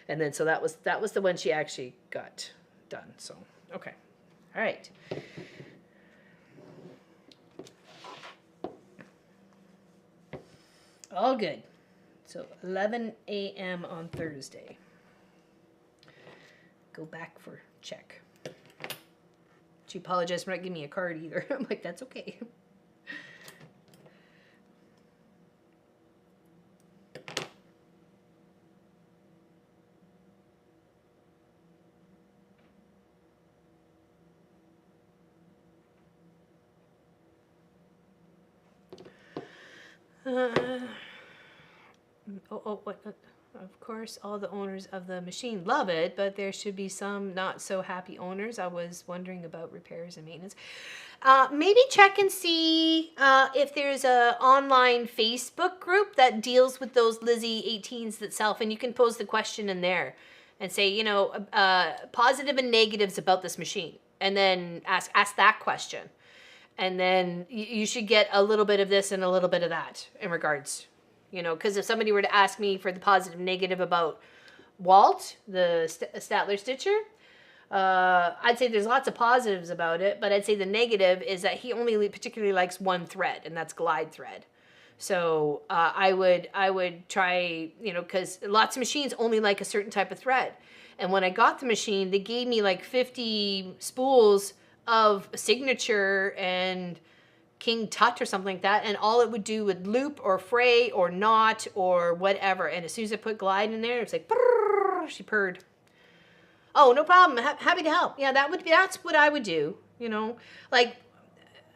and then so that was the one she actually got done. So okay, all right. All good. So 11 a.m. on Thursday. Go back for check. She apologized for not giving me a card either. I'm like, that's okay. What? Of course, all the owners of the machine love it, but there should be some not so happy owners. I was wondering about repairs and maintenance. Maybe check and see if there's a online Facebook group that deals with those Lizzie 18s itself, and you can pose the question in there and say, you know, positive and negatives about this machine, and then ask that question. And then you should get a little bit of this and a little bit of that in regards, you know, because if somebody were to ask me for the positive, negative about Walt, the Statler Stitcher, I'd say there's lots of positives about it, but I'd say the negative is that he only particularly likes one thread, and that's glide thread. So I would try, you know, because lots of machines only like a certain type of thread. And when I got the machine, they gave me like 50 spools of signature and King Tut or something like that, and all it would do would loop or fray or knot or whatever. And as soon as I put glide in there, it was like, brrr, she purred. Oh, no problem. Happy to help. Yeah, that's what I would do. You know, like,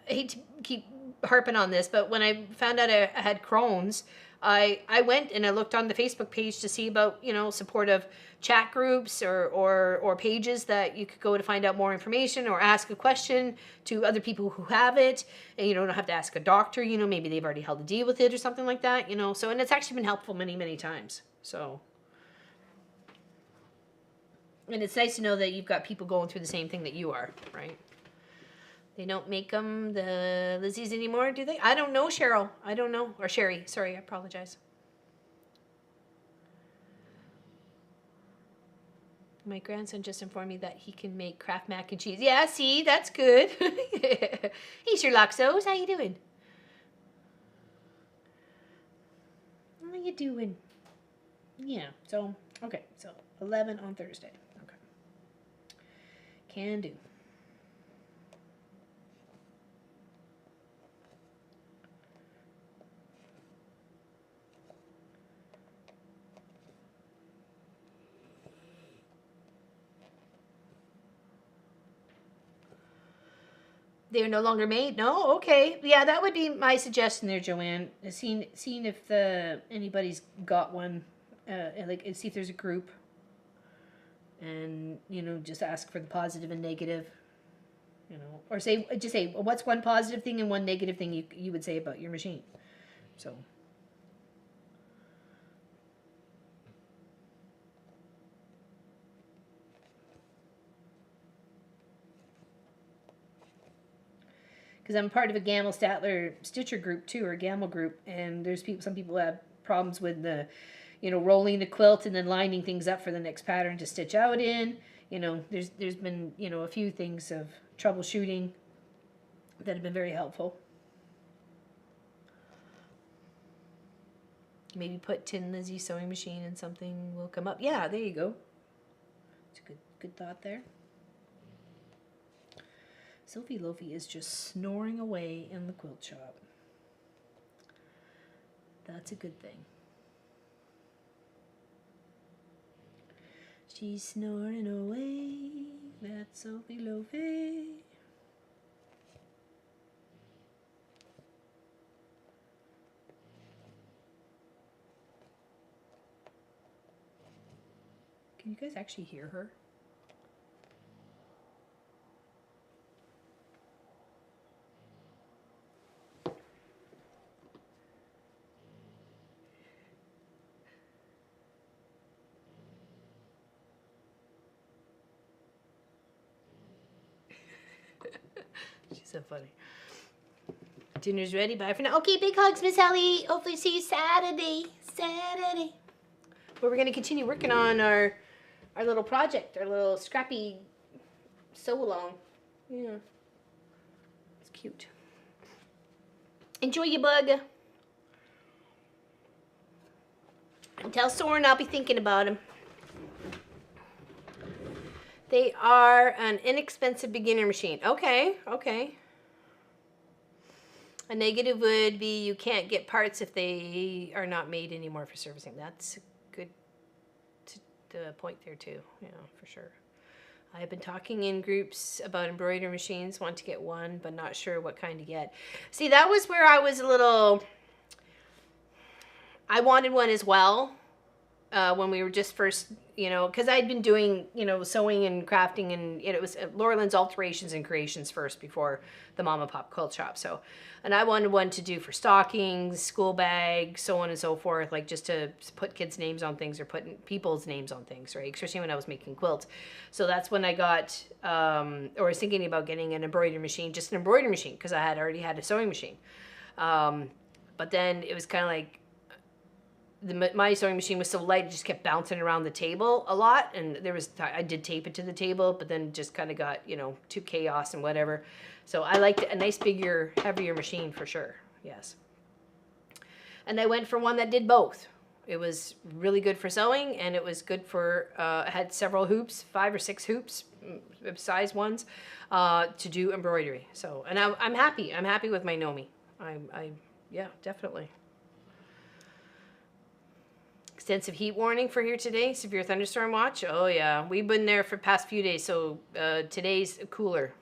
I hate to keep harping on this, but when I found out I had Crohn's, I went and I looked on the Facebook page to see about, you know, supportive chat groups or pages that you could go to find out more information or ask a question to other people who have it. And you don't have to ask a doctor, you know, maybe they've already held a deal with it or something like that, you know. So, and it's actually been helpful many, many times. So, and it's nice to know that you've got people going through the same thing that you are, right? They don't make them, the Lizzies, anymore, do they? I don't know, Cheryl. I don't know. Or Sherry. Sorry, I apologize. My grandson just informed me that he can make Kraft mac and cheese. Yeah, see, that's good. Hey, Sherlocksos, how you doing? How you doing? Yeah, so, okay, so 11 on Thursday. Okay. Can do. They're no longer made? No? Okay. Yeah, that would be my suggestion there, Joanne. Seeing if anybody's got one, and see if there's a group. And, you know, just ask for the positive and negative. You know, or just say, what's one positive thing and one negative thing you would say about your machine? So. Because I'm part of a Gamble Statler Stitcher group too, or a Gamble group, and there's some people have problems with the, you know, rolling the quilt and then lining things up for the next pattern to stitch out in. You know, there's been, you know, a few things of troubleshooting that have been very helpful. Maybe put Tin Lizzie sewing machine and something will come up. Yeah, there you go. It's a good thought there. Sophie Lofi is just snoring away in the quilt shop. That's a good thing. She's snoring away. That's Sophie Lofi. Can you guys actually hear her? So funny. Dinner's ready. Bye for now. Okay, big hugs, Miss Ellie. Hopefully see you Saturday. Saturday. Where we're going to continue working on our little project, our little scrappy sew-along. Yeah. It's cute. Enjoy your bug. And tell Soren I'll be thinking about him. They are an inexpensive beginner machine. Okay, okay. A negative would be you can't get parts if they are not made anymore for servicing. That's a good point there too. Yeah, for sure. I have been talking in groups about embroidery machines. Want to get one, but not sure what kind to get. See, that was where I was a little... I wanted one as well. When we were just first, you know, because I'd been doing, you know, sewing and crafting, and it was Laura Lynn's Alterations and Creations first before the Mom and Pop Quilt Shop. So, and I wanted one to do for stockings, school bags, so on and so forth, like just to put kids' names on things or put people's names on things, right? Especially when I was making quilts. So that's when I got, or was thinking about getting an embroidery machine, just an embroidery machine, because I had already had a sewing machine. But then it was kind of like, my sewing machine was so light, it just kept bouncing around the table a lot, and I did tape it to the table, but then just kind of got, you know, too chaos and whatever. So I liked a nice, bigger, heavier machine for sure. Yes. And I went for one that did both. It was really good for sewing, and it was good for, it had several hoops, 5 or 6 hoops, size ones, to do embroidery. So, and I'm happy. I'm happy with my Nomi. Yeah, definitely. Extensive heat warning for here today. Severe thunderstorm watch. Oh yeah, we've been there for the past few days, so today's cooler.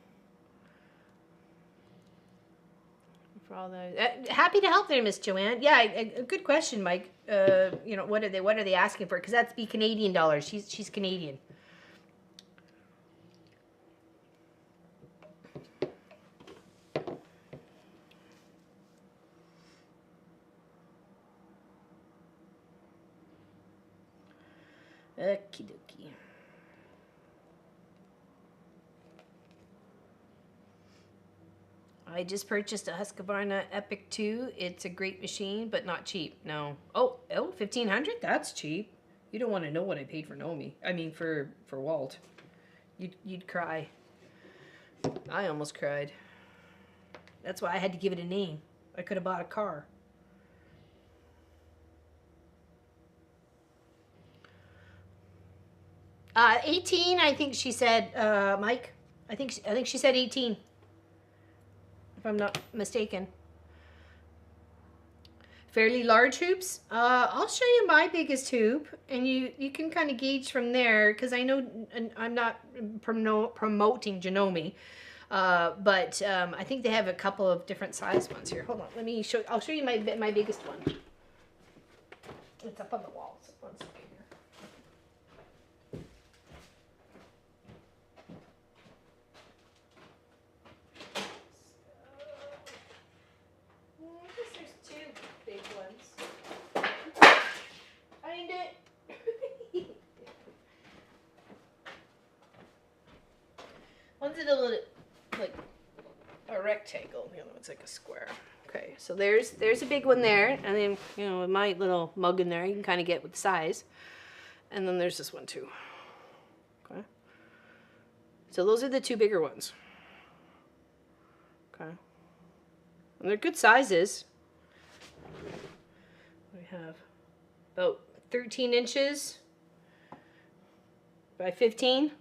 For all the happy to help there, Miss Joanne. Yeah, a good question, Mike. You know, what are they asking for? Because that's be Canadian dollars. She's Canadian. Okie dokie. I just purchased a Husqvarna Epic 2. It's a great machine, but not cheap. No. Oh, $1,500? That's cheap. You don't want to know what I paid for Nomi. I mean, for Walt. You'd cry. I almost cried. That's why I had to give it a name. I could have bought a car. $18, I think she said, Mike. I think she said 18, if I'm not mistaken. Fairly large hoops. I'll show you my biggest hoop, and you can kind of gauge from there, because I know, and I'm not promoting Janome, but I think they have a couple of different size ones here. Hold on, I'll show you my biggest one. It's up on the wall. So one second. One's a little like a rectangle, the other one's like a square. Okay, so there's a big one there, and then, you know, with my little mug in there, you can kind of get with the size. And then there's this one too. Okay. So those are the 2 bigger ones. Okay. And they're good sizes. We have about 13 inches by 15.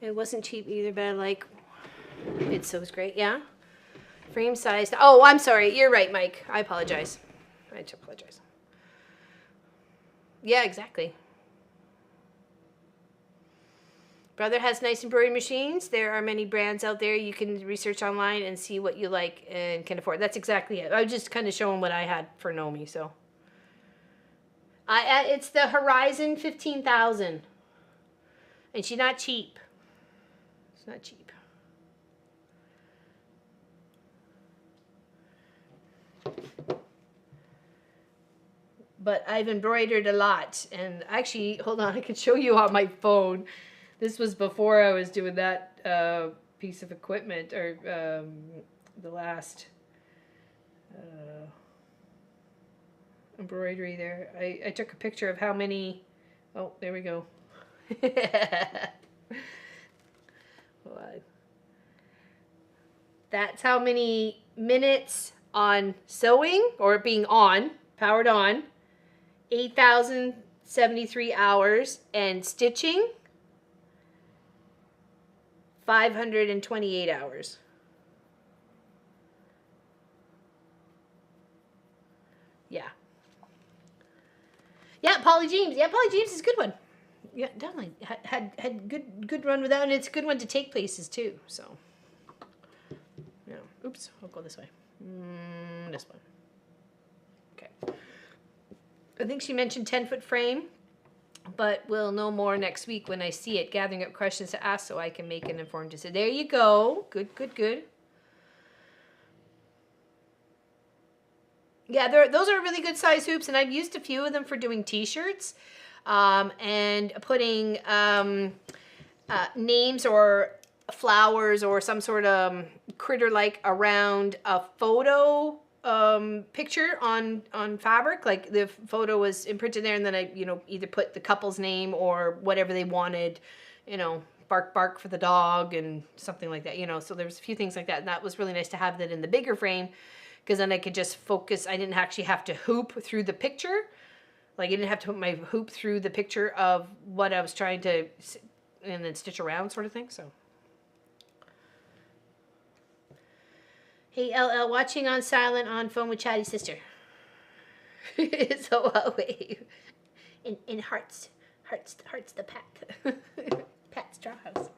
It wasn't cheap either, but I like it, so it's great. Yeah. Frame size. Oh, I'm sorry. You're right, Mike. I apologize. I apologize. Yeah, exactly. Brother has nice embroidery machines. There are many brands out there. You can research online and see what you like and can afford. That's exactly it. I was just kind of showing what I had for Nomi, so. It's the Horizon 15,000. And she's not cheap. It's not cheap. but I've embroidered a lot. And actually, hold on, I can show you on my phone. This was before I was doing that piece of equipment, or the last embroidery there. I took a picture of how many. Oh, there we go. What? That's how many minutes on sewing, or being on, powered on. 8,073 hours, and stitching 528 hours. Yeah. Yeah, Polly James. Yeah, Polly James is a good one. Yeah, definitely had good run with that, and it's a good one to take places too. So, yeah. Oops, I'll go this way. This one. Okay. I think she mentioned 10-foot frame, but we'll know more next week when I see it. Gathering up questions to ask so I can make an informed decision. There you go. Good, good, good. Yeah, those are really good size hoops, and I've used a few of them for doing t-shirts and putting names or flowers or some sort of critter-like around a photo picture on fabric. Like the photo was imprinted there, and then I, either put the couple's name or whatever they wanted, bark bark for the dog and something like that, so there was a few things like that, and that was really nice to have that in the bigger frame, because then I could just focus. I didn't actually have to hoop through the picture. Like I didn't have to put my hoop through the picture of what I was trying to, and then stitch around, sort of thing. So, hey LL, watching on silent on phone with Chatty sister. So I'll wave. In hearts the pack. Pat Strawhouse.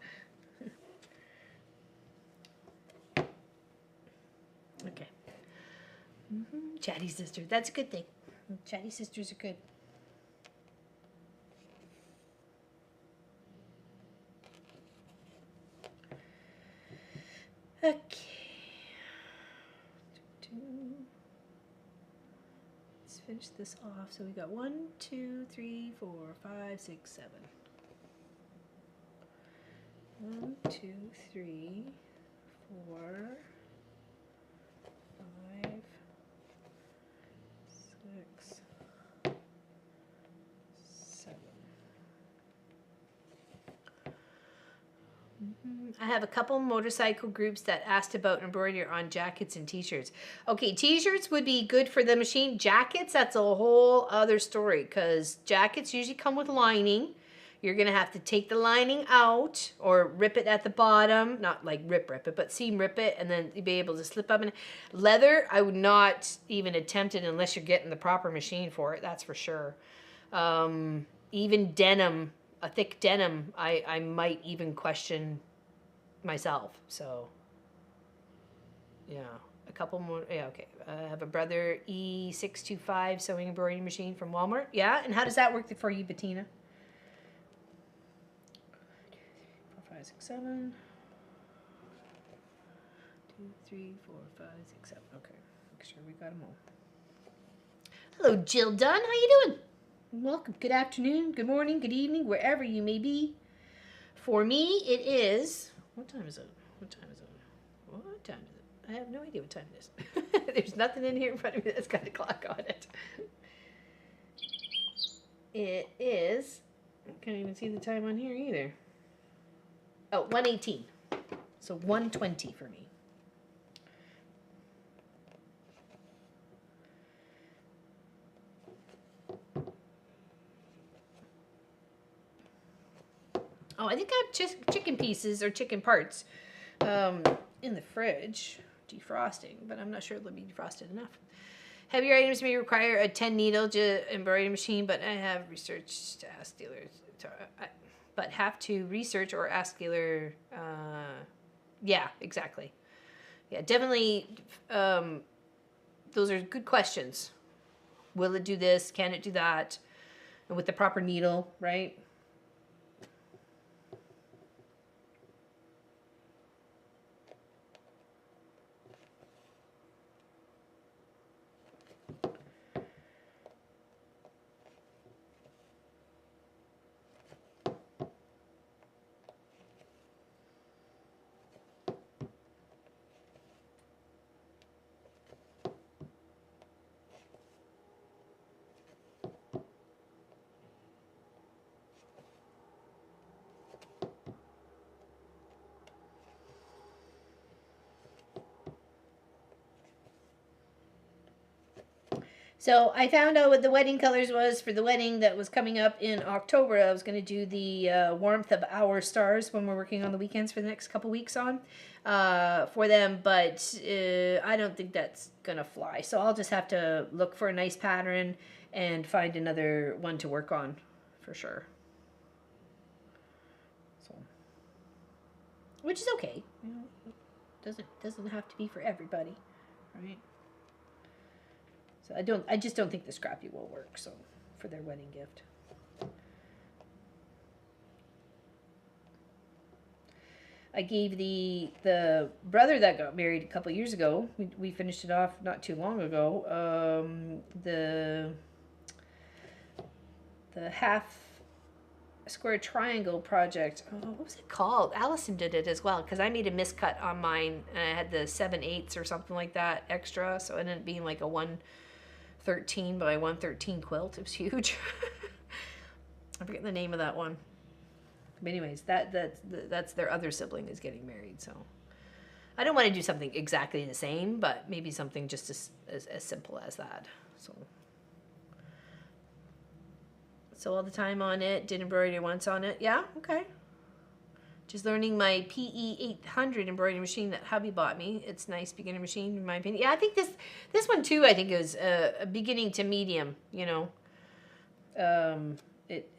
Okay. Chatty sister. That's a good thing. Chatty sisters are good. Okay. Let's finish this off. So we got 1, 2, 3, 4, 5, 6, 7. 1, 2, 3, 4, 5, 6, 7. I have a couple motorcycle groups that asked about embroidery on jackets and t-shirts. Okay, t-shirts would be good for the machine. Jackets, that's a whole other story, because jackets usually come with lining. You're going to have to take the lining out or rip it at the bottom. Not like rip it, but seam rip it, and then you'll be able to slip up in it. Leather, I would not even attempt it unless you're getting the proper machine for it, that's for sure. Even denim, a thick denim, I might even question myself. So, yeah. A couple more. Yeah, okay. I have a Brother E625 sewing embroidery machine from Walmart. Yeah, and how does that work for you, Bettina? 4, 5, 6, 7. 2, 3, 4, 5, 6, 7. Okay, make sure we got them all. Hello, Jill Dunn. How you doing? Welcome. Good afternoon, good morning, good evening, wherever you may be. For me, it is... What time is it? What time is it? What time is it? I have no idea what time it is. There's nothing in here in front of me that's got a clock on it. It is... I can't even see the time on here either. Oh, 1:18. So 1:20 for me. Oh, I think I have chicken pieces or chicken parts in the fridge, defrosting, but I'm not sure they'll be defrosted enough. Heavier items may require a 10-needle embroidery machine, but I have researched to ask dealers. But have to research or ask dealer. Yeah, exactly. Yeah, definitely. Those are good questions. Will it do this? Can it do that? And with the proper needle, right? So I found out what the wedding colors was for the wedding that was coming up in October. I was going to do the warmth of our stars when we're working on the weekends for the next couple weeks on for them, but I don't think that's going to fly. So I'll just have to look for a nice pattern and find another one to work on for sure. So, which is okay. You know, it doesn't have to be for everybody, right? So I just don't think the scrappy will work, so for their wedding gift. I gave the brother that got married a couple years ago. We finished it off not too long ago. The half square triangle project. Oh, what was it called? Allison did it as well because I made a miscut on mine and I had the 7/8 or something like that extra, so it ended up being like a 113 by 113 quilt. It was huge. I forget the name of that one. But anyways, that's their other sibling is getting married, so I don't want to do something exactly the same, but maybe something just as simple as that. So all the time on it, did embroidery once on it. Yeah, okay. Just learning my PE 800 embroidery machine that hubby bought me. It's a nice beginner machine in my opinion. Yeah, I think this one too, I think is a beginning to medium, you know. It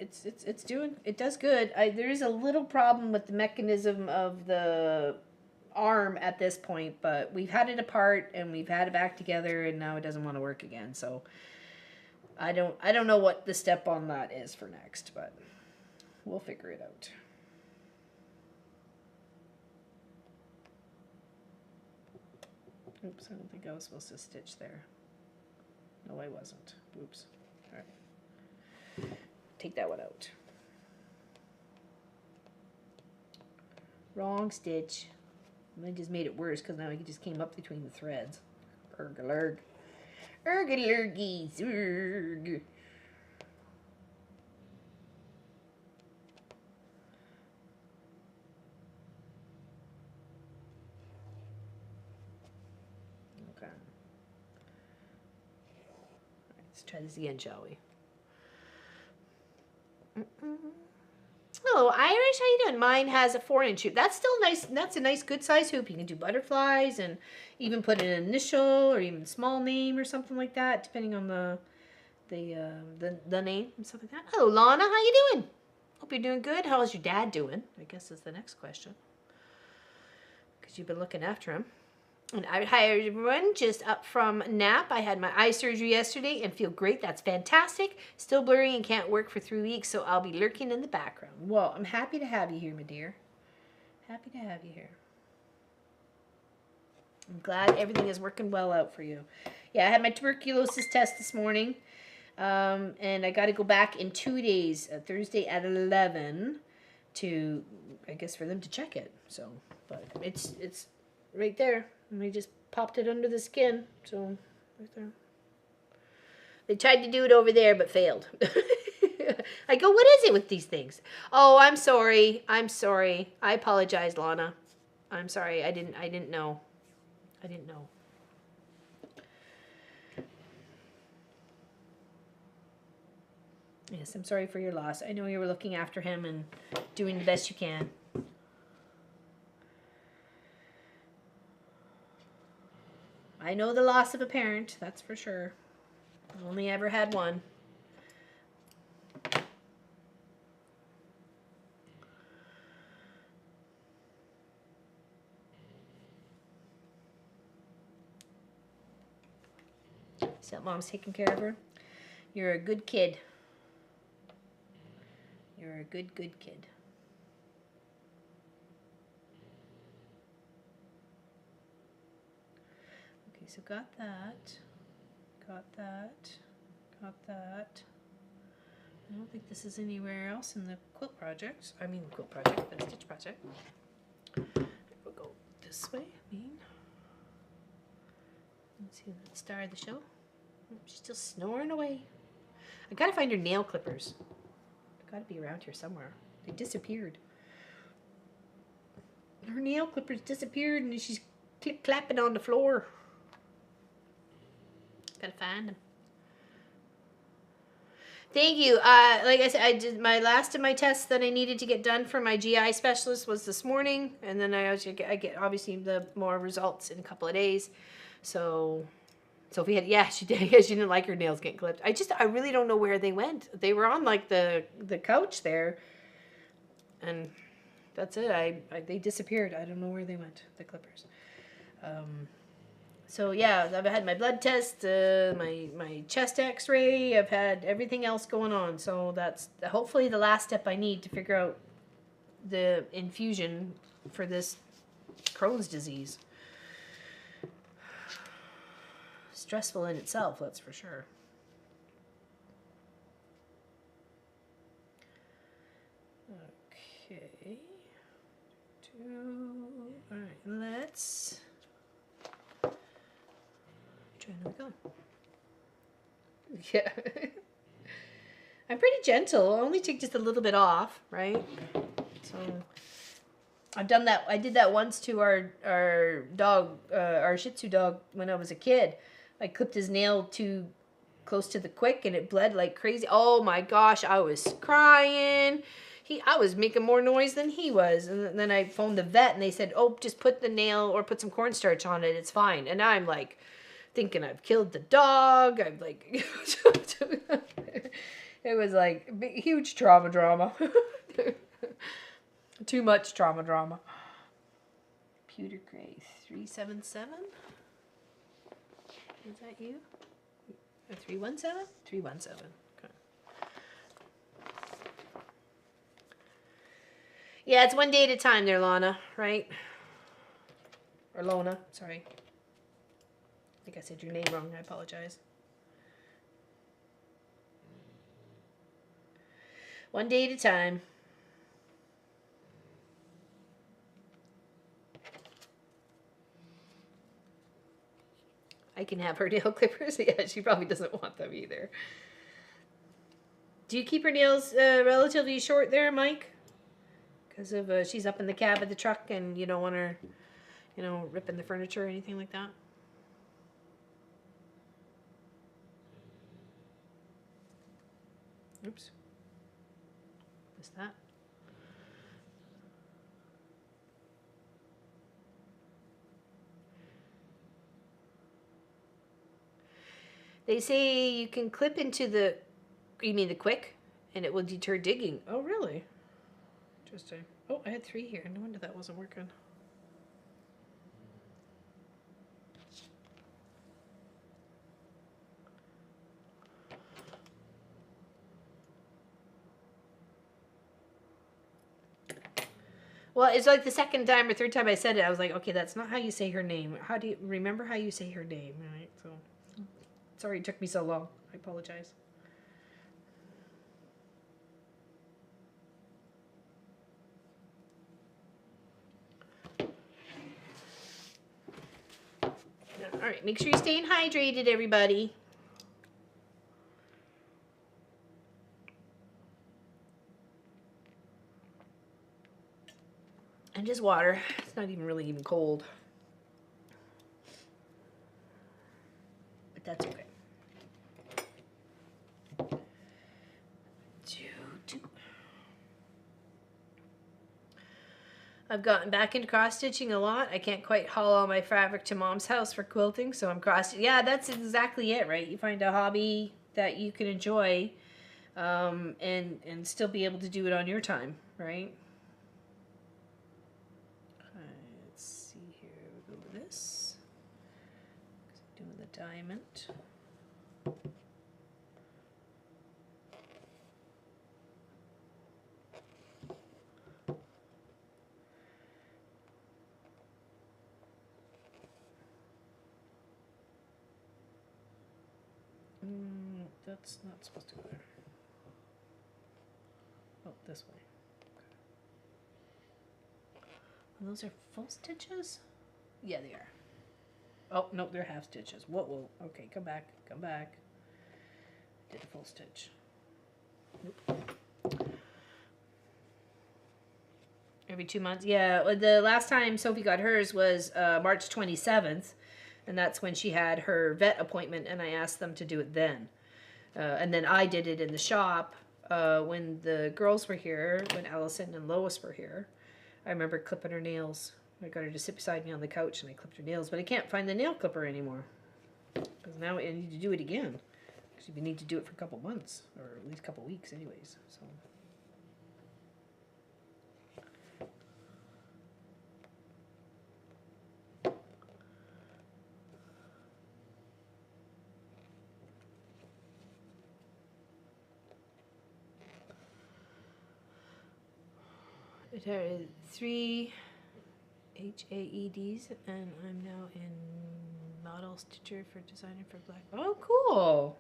does good. There is a little problem with the mechanism of the arm at this point, but we've had it apart and we've had it back together and now it doesn't want to work again. So I don't know what the step on that is for next, but we'll figure it out. Oops, I don't think I was supposed to stitch there. No, I wasn't. Oops. All right. Take that one out. Wrong stitch. And I just made it worse because now it just came up between the threads. Ergalurg. Ergalurgies. Erg. Okay. Let's try this again, shall we? Hello, Irish. How you doing? Mine has a 4-inch hoop. That's still nice. That's a nice, good size hoop. You can do butterflies and even put an initial or even small name or something like that, depending on the name and stuff like that. Hello, Lana. How you doing? Hope you're doing good. How's your dad doing? I guess is the next question. Because you've been looking after him. And hi everyone, just up from nap. I had my eye surgery yesterday and feel great. That's fantastic. Still blurry and can't work for 3 weeks, so I'll be lurking in the background. Well, I'm happy to have you here, my dear. Happy to have you here. I'm glad everything is working well out for you. Yeah, I had my tuberculosis test this morning, and I got to go back in 2 days, Thursday at 11, to, I guess, for them to check it. So, but it's right there. And we just popped it under the skin. So, right there. They tried to do it over there, but failed. I go, what is it with these things? Oh, I'm sorry. I'm sorry. I apologize, Lana. I'm sorry. I didn't know. I didn't know. Yes, I'm sorry for your loss. I know you were looking after him and doing the best you can. I know the loss of a parent, that's for sure. I've only ever had one. So mom's taking care of her. You're a good kid. You're a good kid. Okay, so got that. Got that. Got that. I don't think this is anywhere else in the quilt project. I mean, the quilt project, the stitch project. We'll go this way. Let's see the star of the show. She's still snoring away. I gotta find her nail clippers. They gotta be around here somewhere. They disappeared. Her nail clippers disappeared and she's clip-clapping on the floor. Gotta find them. Thank you. Like I said, I did my last of my tests that I needed to get done for my GI specialist was this morning, and then I get obviously the more results in a couple of days. So Sophie had, yeah, she did. Yeah, she didn't like her nails getting clipped. I really don't know where they went. They were on like the couch there, and that's it. They disappeared. I don't know where they went. The clippers. So yeah, I've had my blood test, my chest X-ray. I've had everything else going on. So that's hopefully the last step I need to figure out the infusion for this Crohn's disease. Stressful in itself, that's for sure. Okay. All right, let's. Trying to go. Yeah. I'm pretty gentle. I'll only take just a little bit off, right? So I've done that. I did that once to our dog, our Shih Tzu dog, when I was a kid. I clipped his nail too close to the quick, and it bled like crazy. Oh my gosh, I was crying. I was making more noise than he was. And then I phoned the vet, and they said, "Oh, just put the nail or put some cornstarch on it. It's fine." And now I'm like thinking I've killed the dog. I'm like, it was like huge drama. Too much drama. Pewter gray 377. Is that you? 317? 317. Okay. Yeah, it's one day at a time there, Lana, right? Or Lona, sorry. I think I said your name wrong. I apologize. One day at a time. I can have her nail clippers. Yeah, she probably doesn't want them either. Do you keep her nails relatively short there, Mike? Because of she's up in the cab of the truck and you don't want her, ripping the furniture or anything like that? Oops. Missed that. They say you can clip into the, you mean the quick, and it will deter digging. Oh, really? Interesting. Oh, I had 3 here. No wonder that wasn't working. Well, it's like the second time or third time I said it, I was like, okay, that's not how you say her name. How do you remember how you say her name? Right? So, sorry it took me so long. I apologize. All right, make sure you're staying hydrated, everybody. And just water. It's not even really even cold. But that's okay. I've gotten back into cross stitching a lot. I can't quite haul all my fabric to mom's house for quilting, so I'm cross. Yeah, that's exactly it, right? You find a hobby that you can enjoy, and still be able to do it on your time, right? Let's see here. We'll go with this. Doing the diamond. That's not supposed to go there. Oh, this way. Okay. And those are full stitches? Yeah, they are. Oh, no, they're half stitches. Whoa. Okay, come back. Did a full stitch. Nope. Every 2 months? Yeah, the last time Sophie got hers was March 27th, and that's when she had her vet appointment, and I asked them to do it then. And then I did it in the shop when the girls were here, when Allison and Lois were here. I remember clipping her nails. I got her to sit beside me on the couch and I clipped her nails, but I can't find the nail clipper anymore. Because now I need to do it again. Actually, we need to do it for a couple months, or at least a couple weeks anyways. So. It had 3 HAEDs, and I'm now in model stitcher for designer for black. Oh, cool!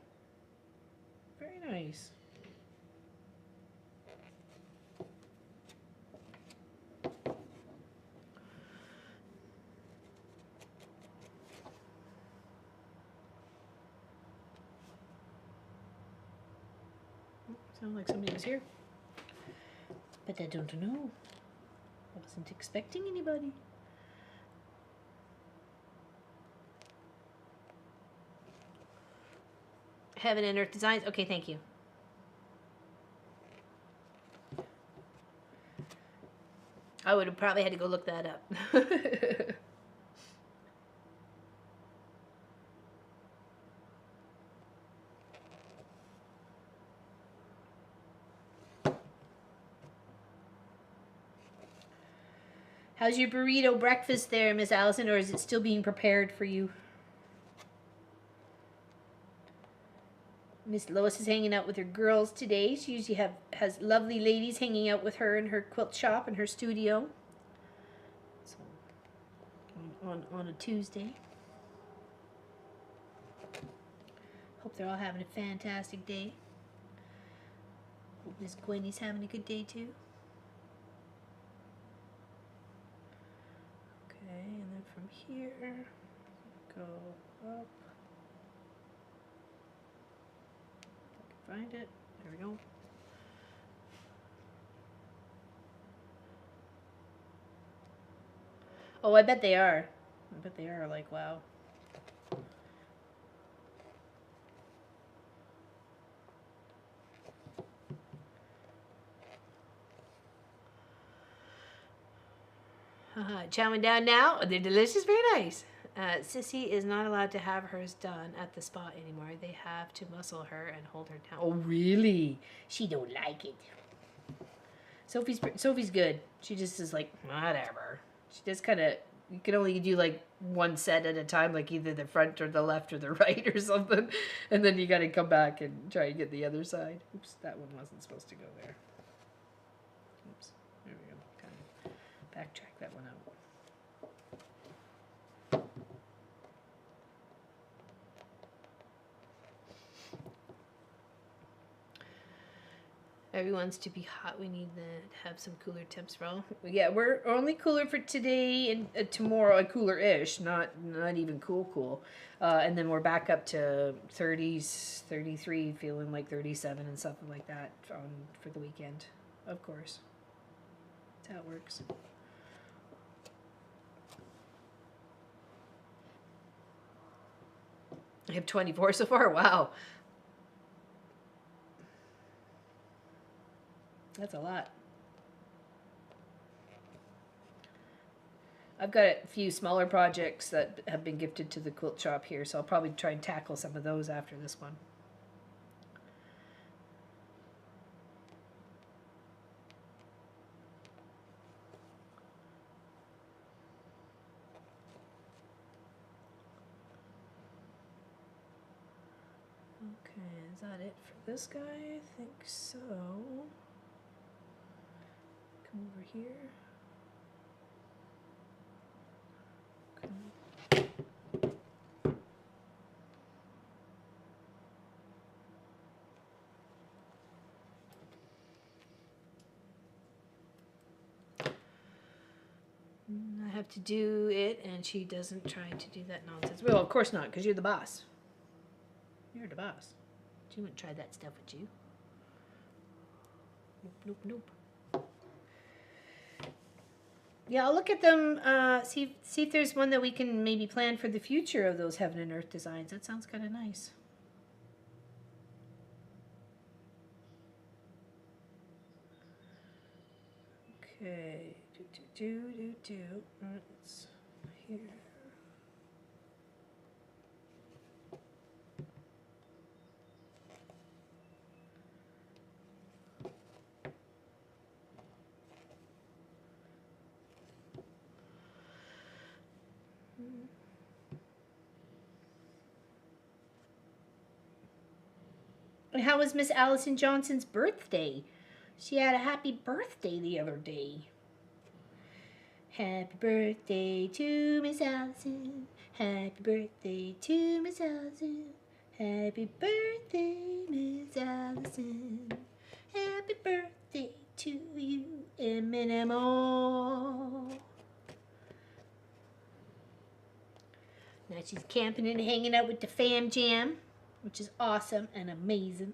Very nice. Sound like somebody was here. But I don't know. I wasn't expecting anybody. Heaven and Earth Designs. Okay, thank you. I would have probably had to go look that up. How's your burrito breakfast there, Miss Allison, or is it still being prepared for you? Miss Lois is hanging out with her girls today. She usually has lovely ladies hanging out with her in her quilt shop and her studio. So, on a Tuesday. Hope they're all having a fantastic day. Hope Miss Gwenny's having a good day too. Okay, and then from here, go up. If I can find it. There we go. Oh, I bet they are. I bet they are like, wow. Chowing down now. They're delicious, very nice. Sissy is not allowed to have hers done at the spa anymore. They have to muscle her and hold her down. Oh, really? She don't like it. Sophie's good. She just is like, whatever. She just kind of, you can only do like one set at a time, like either the front or the left or the right or something. And then you got to come back and try and get the other side. Oops, that one wasn't supposed to go there. Oops, there we go. Kind of backtrack that one out. Everyone's to be hot. We need to have some cooler temps for all. Yeah, we're only cooler for today and tomorrow. Cooler-ish, not even cool. And then we're back up to 30s, 33, feeling like 37 and something like that for the weekend. Of course, that's how it works. I have 24 so far. Wow. That's a lot. I've got a few smaller projects that have been gifted to the quilt shop here, so I'll probably try and tackle some of those after this one. Okay, is that it for this guy? I think so. Come over here. Okay. I have to do it, and she doesn't try to do that nonsense. Well, of course not, because you're the boss. You're the boss. She wouldn't try that stuff with you. Nope. Yeah, I'll look at them, see if there's one that we can maybe plan for the future of those Heaven and Earth designs. That sounds kind of nice. Okay, do. It's here. And how was Miss Allison Johnson's birthday? She had a happy birthday the other day. Happy birthday to Miss Allison. Happy birthday to Miss Allison. Happy birthday, Miss Allison. Happy birthday to you, M&M. Now she's camping and hanging out with the fam jam, which is awesome and amazing.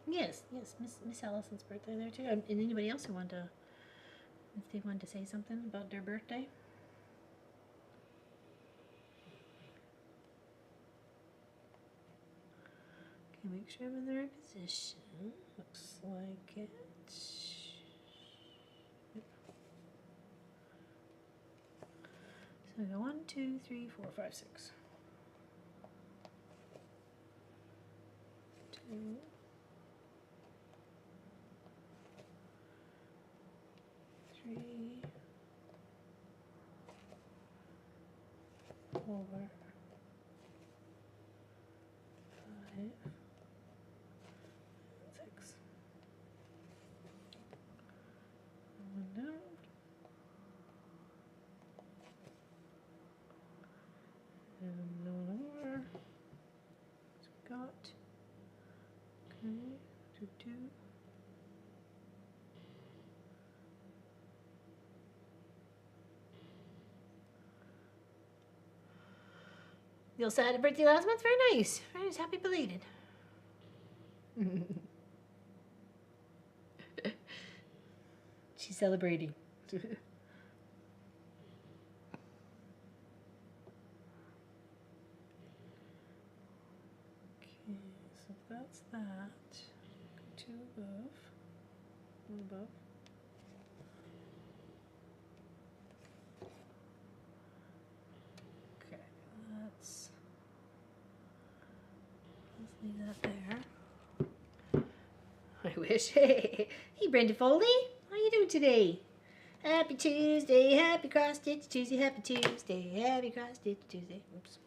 Yes, Miss Allison's birthday there too. And anybody else who wanted to, if they wanted to say something about their birthday. Okay, make sure I'm in the right position. Looks like it. So we go 1, 2, 3, 4, 5, 6. 2. 3, 4, 5, 6. One down. And one more. So we got. Okay, 2. You also had a birthday last month? Very nice. Very nice. Happy belated. She's celebrating. Okay, so that's that. 2 above. 1 above. Okay, let's leave that there. I wish. Hey, Brenda Foley, how you doing today? Happy Tuesday, happy cross stitch Tuesday, happy Tuesday, happy cross stitch Tuesday. Oops.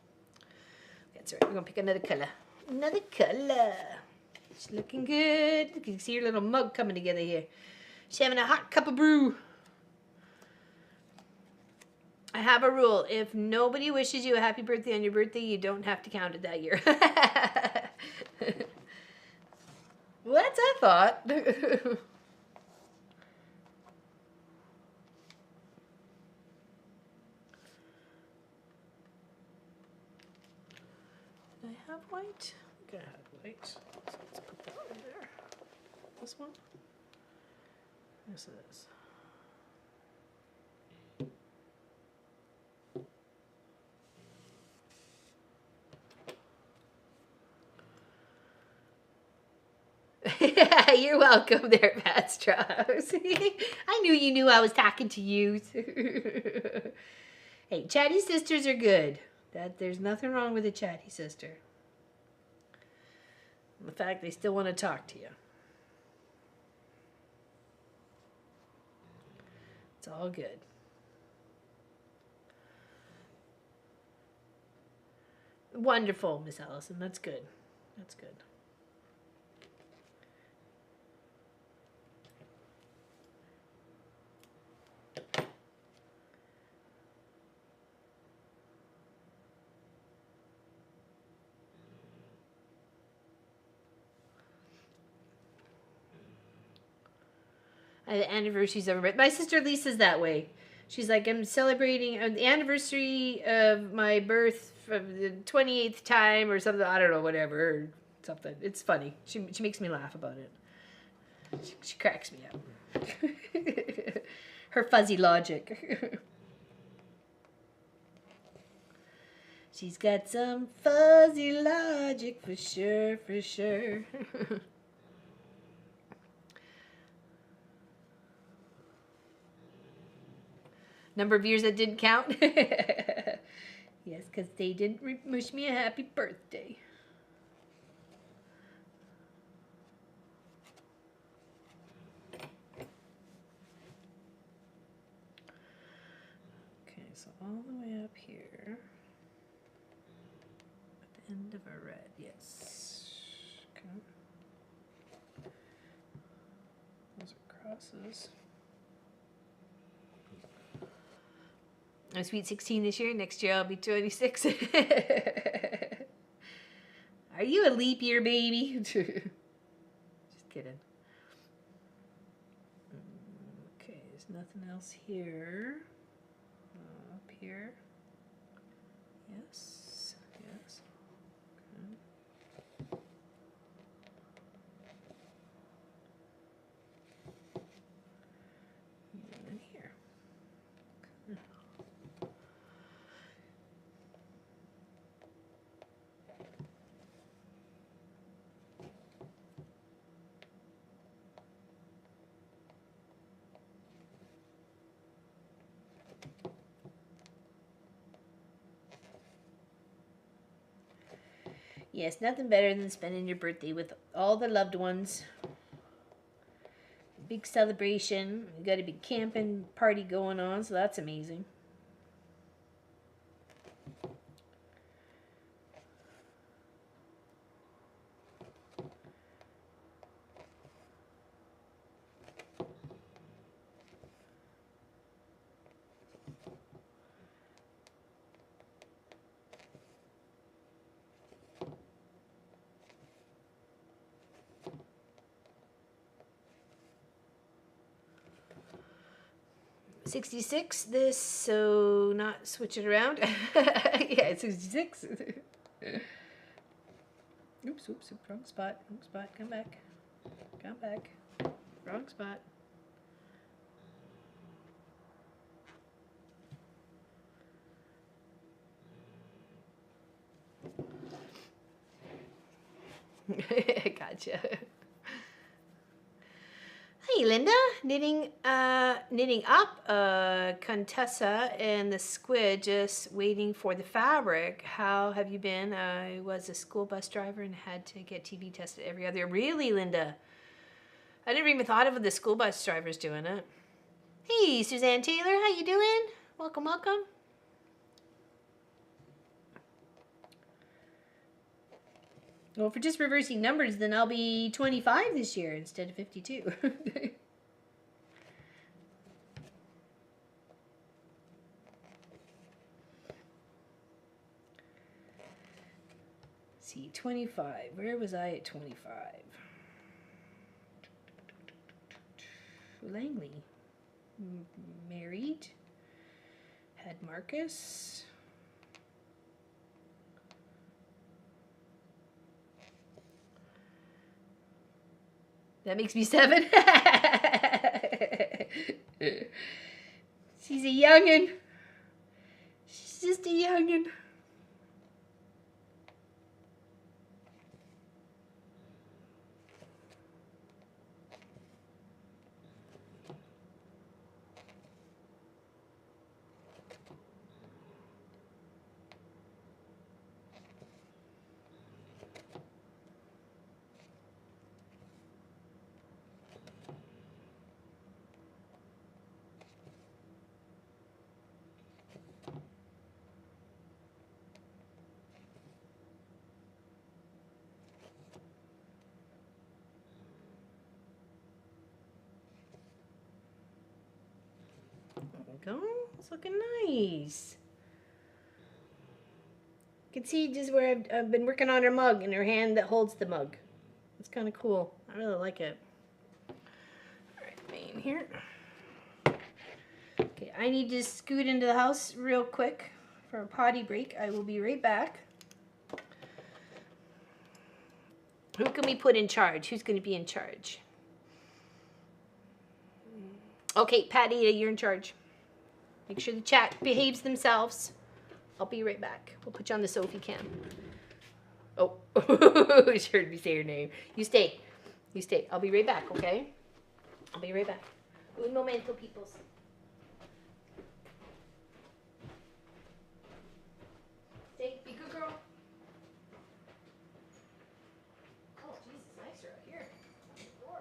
That's right. We're gonna pick another color. Another color. She's looking good. You can see her little mug coming together here. She's having a hot cup of brew. I have a rule. If nobody wishes you a happy birthday on your birthday, you don't have to count it that year. Well, that's a thought. Did I have white? I think I had white. So let's put that in there. This one? Yes, it is. You're welcome there, Pat Strauss. I knew you knew I was talking to you. Hey, chatty sisters are good. There's nothing wrong with a chatty sister. The fact they still want to talk to you. It's all good. Wonderful, Miss Allison. That's good. That's good. The anniversary's over, but my sister Lisa's that way. She's like, I'm celebrating the anniversary of my birth for the 28th time or something. I don't know, whatever, or something. It's funny. She makes me laugh about it. She cracks me up. Her fuzzy logic. She's got some fuzzy logic for sure, for sure. Number of years that didn't count? Yes, because they didn't wish me a happy birthday. Okay, so all the way up here. At the end of a red, yes. Okay. Those are crosses. I'm sweet 16 this year. Next year I'll be 26. Are you a leap year baby? Just kidding. Okay, there's nothing else here. Up here. Yes. Yes. Okay. And then here. Okay. Yes, nothing better than spending your birthday with all the loved ones. Big celebration. You got a big camping party going on, so that's amazing. $66 this, so not switch it around. Yeah, it's 66. Oops, wrong spot, come back. Come back. Wrong spot. Gotcha. Hey Linda, knitting up Contessa and the squid, just waiting for the fabric. How have you been? I was a school bus driver and had to get TV tested every other. Really, Linda? I never even thought of the school bus drivers doing it. Hey, Suzanne Taylor, how you doing? Welcome, welcome. Well, for just reversing numbers, then I'll be 25 this year instead of 52. See, 25. Where was I at 25? Langley. Married. Had Marcus. That makes me 7. She's a youngin'. She's just a youngin'. Go. It's looking nice. You can see just where I've been working on her mug and her hand that holds the mug. It's kind of cool. I really like it. Alright, main here. Okay, I need to scoot into the house real quick for a potty break. I will be right back. Who can we put in charge? Who's going to be in charge? Okay, Patty, you're in charge. Make sure the chat behaves themselves. I'll be right back. We'll put you on the Sophie cam. Oh, you heard me say your name. You stay. You stay. I'll be right back, okay? I'll be right back. Un momento, peoples. Stay. Be good, girl. Oh, Jesus, nicer out here. On the floor.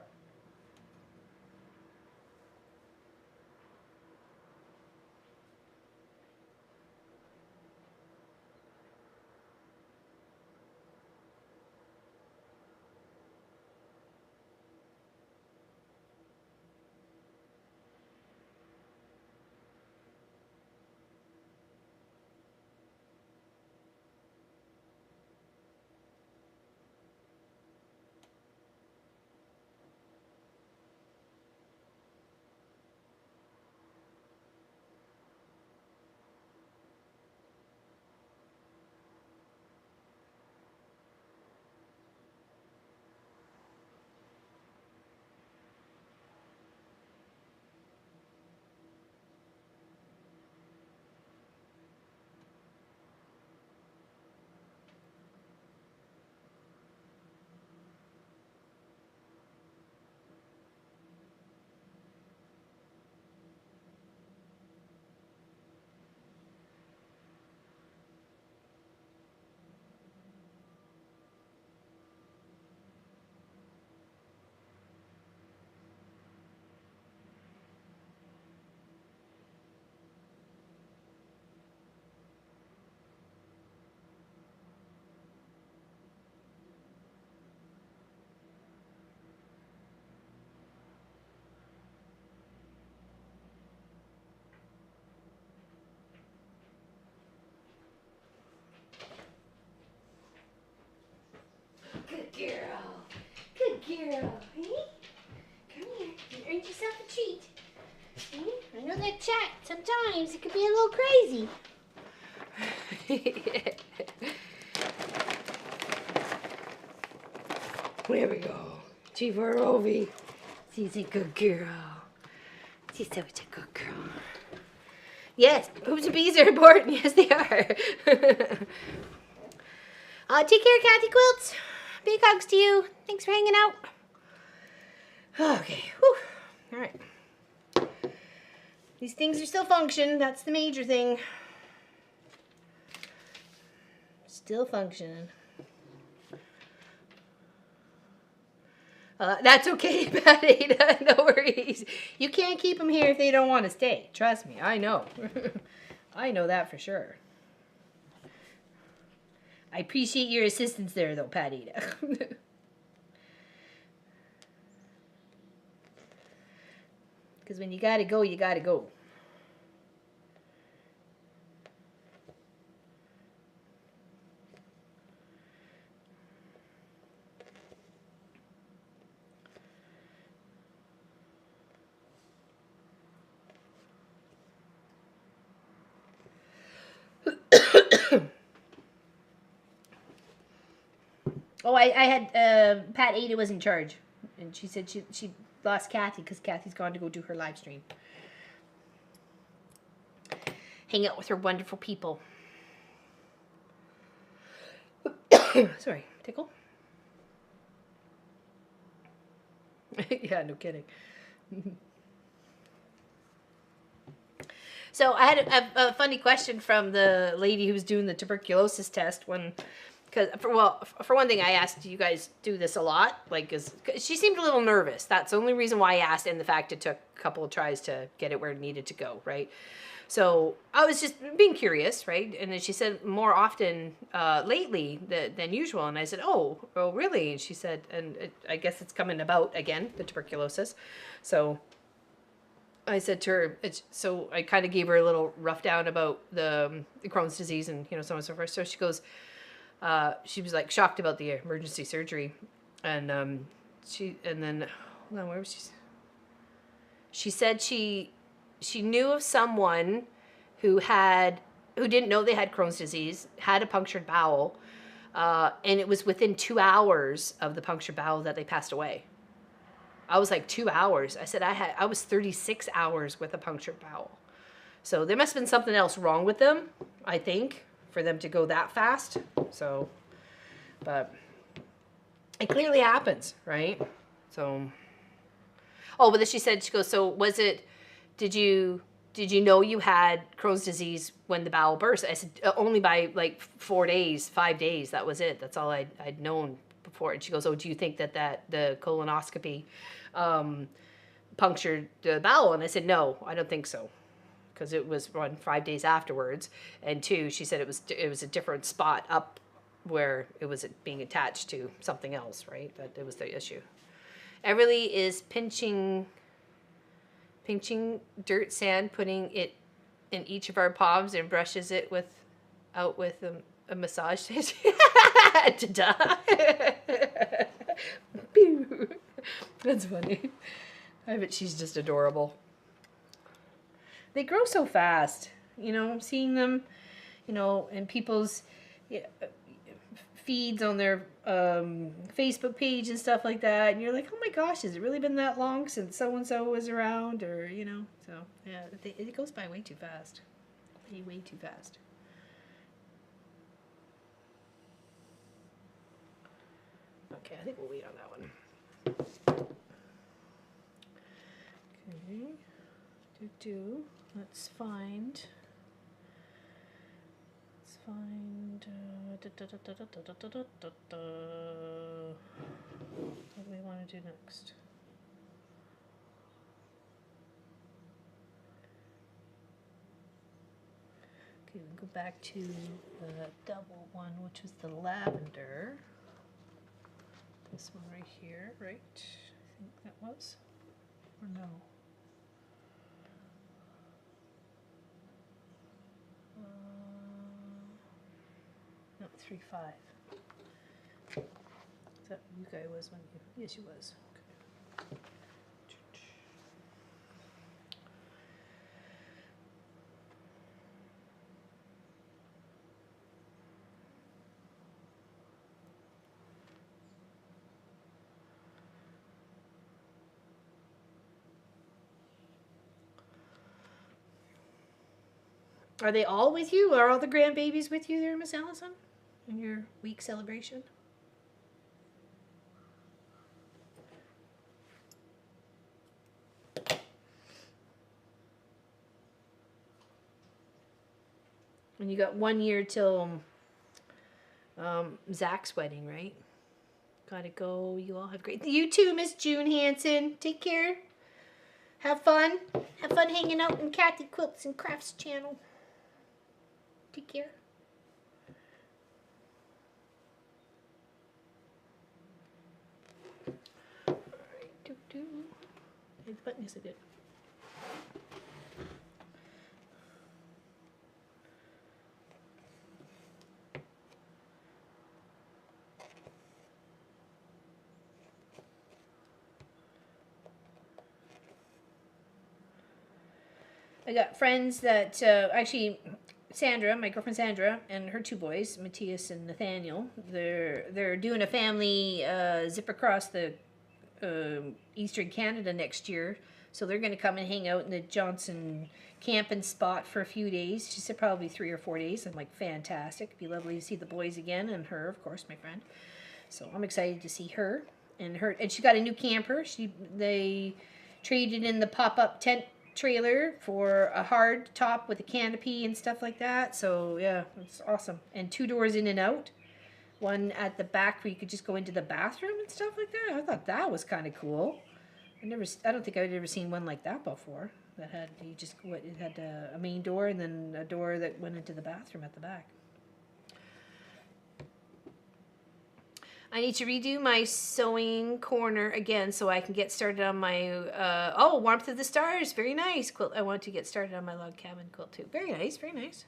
Good girl. Good girl. Hey? Come here. You earned yourself a treat. Hey? I know that chat, sometimes it can be a little crazy. There we go. G4 Rovi. She's a good girl. She's such a good girl. Yes, boobs and bees are important. Yes, they are. Take care, Kathy Quilts. Big hugs to you. Thanks for hanging out. Okay. Whew. All right. These things are still functioning. That's the major thing. Still functioning. That's okay, Patty. No worries. You can't keep them here if they don't want to stay. Trust me, I know. I know that for sure. I appreciate your assistance there, though, Patty. Because when you gotta go, you gotta go. Oh, I had Pat Ada was in charge, and she said she lost Kathy because Kathy's gone to go do her live stream, hang out with her wonderful people. Sorry, tickle. Yeah, no kidding. So I had a funny question from the lady who was doing the tuberculosis test when. Because, for one thing, I asked, do you guys do this a lot? Like, 'cause she seemed a little nervous. That's the only reason why I asked, and the fact it took a couple of tries to get it where it needed to go, right? So I was just being curious, right? And then she said more often lately than usual. And I said, oh, really? And she said, I guess it's coming about again, the tuberculosis. So I said to her, so I kind of gave her a little rough down about the Crohn's disease and, so on and so forth. So she goes, she was like shocked about the emergency surgery, and hold on, where was she? She said she knew of someone who didn't know they had Crohn's disease, had a punctured bowel, and it was within 2 hours of the punctured bowel that they passed away. I was like 2 hours. I said I was 36 hours with a punctured bowel. So there must have been something else wrong with them, I think, for them to go that fast. So, but it clearly happens, right? So, oh, but then she said, she goes, so was it, did you know you had Crohn's disease when the bowel burst? I said, only by like 4 days, 5 days. That was it. That's all I'd known before. And she goes, oh, do you think that the colonoscopy punctured the bowel? And I said, no, I don't think so. Because it was run 5 days afterwards. And 2, she said it was a different spot up where it was being attached to something else, right? That it was the issue. Everly is pinching dirt, sand, putting it in each of our palms and brushes it with a massage stick. Ta-da. That's funny. I bet she's just adorable. They grow so fast, you know, seeing them, you know, in people's feeds on their Facebook page and stuff like that, and you're like, oh my gosh, has it really been that long since so-and-so was around, or, you know, so, yeah, it goes by way too fast, way too fast. Okay, I think we'll wait on that one. Okay, let's find, what do we want to do next? Okay, we go back to the double one, which was the lavender. This one right here, right? I think that was, or no? No, 3-5. Is that you guy was when you? Yes, you was. Okay. Are they all with you? Are all the grandbabies with you there, Miss Allison, in your week celebration? And you got 1 year till Zach's wedding, right? Gotta go. You all have great. You too, Miss June Hansen. Take care. Have fun. Have fun hanging out in Kathy Quilts and Crafts channel. Take care. Alright, Hey, the button is good. I got friends that actually Sandra, my girlfriend Sandra, and her 2 boys, Matthias and Nathaniel. They're doing a family zip across the Eastern Canada next year, so they're going to come and hang out in the Johnson camping spot for a few days. She said probably 3 or 4 days. I'm like, fantastic. It'd be lovely to see the boys again, and her, of course, my friend. So I'm excited to see her and she got a new camper. They traded in the pop-up tent trailer for a hard top with a canopy and stuff like that. So yeah, it's awesome. And 2 doors in and out. One at the back where you could just go into the bathroom and stuff like that. I thought that was kind of cool. I don't think I'd ever seen one like that before. That had it had a main door and then a door that went into the bathroom at the back. I need to redo my sewing corner again so I can get started on my, Warmth of the Stars. Very nice quilt. I want to get started on my log cabin quilt too. Very nice, very nice.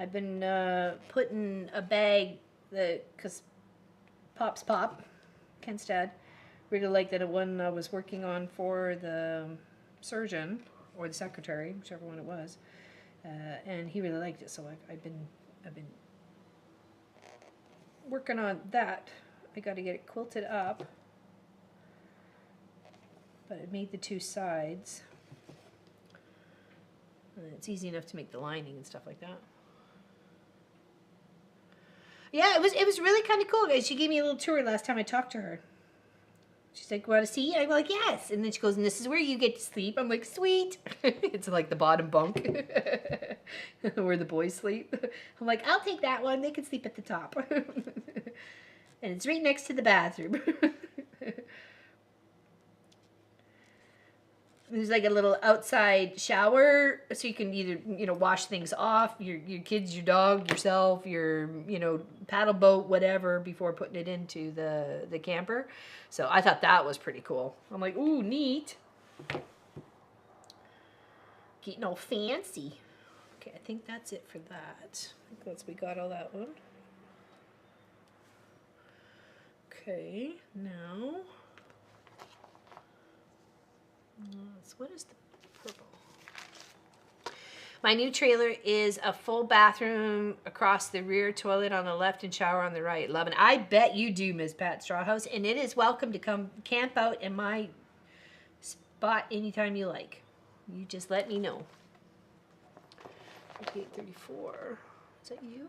I've been putting a bag, because Pop's Pop, Ken's dad, really liked that one I was working on for the surgeon or the secretary, whichever one it was, and he really liked it. So I've been working on that. I got to get it quilted up, but it made the two sides, and it's easy enough to make the lining and stuff like that. Yeah, it was really kind of cool. She gave me a little tour last time I talked to her. She's like, want to see? I'm like, yes. And then she goes, and this is where you get to sleep. I'm like, sweet. It's like the bottom bunk where the boys sleep. I'm like, I'll take that one. They can sleep at the top. And it's right next to the bathroom. There's like a little outside shower, so you can either, you know, wash things off, your kids, your dog, yourself, your, you know, paddle boat, whatever, before putting it into the camper. So I thought that was pretty cool. I'm like, ooh, neat. Getting all fancy. Okay, I think that's it for that. I think that's, we got all that one. Okay, now... what is the purple? My new trailer is a full bathroom across the rear, toilet on the left, and shower on the right. Love it. I bet you do, Ms. Pat Strawhouse, and it is welcome to come camp out in my spot anytime you like. You just let me know. 5834. Is that you?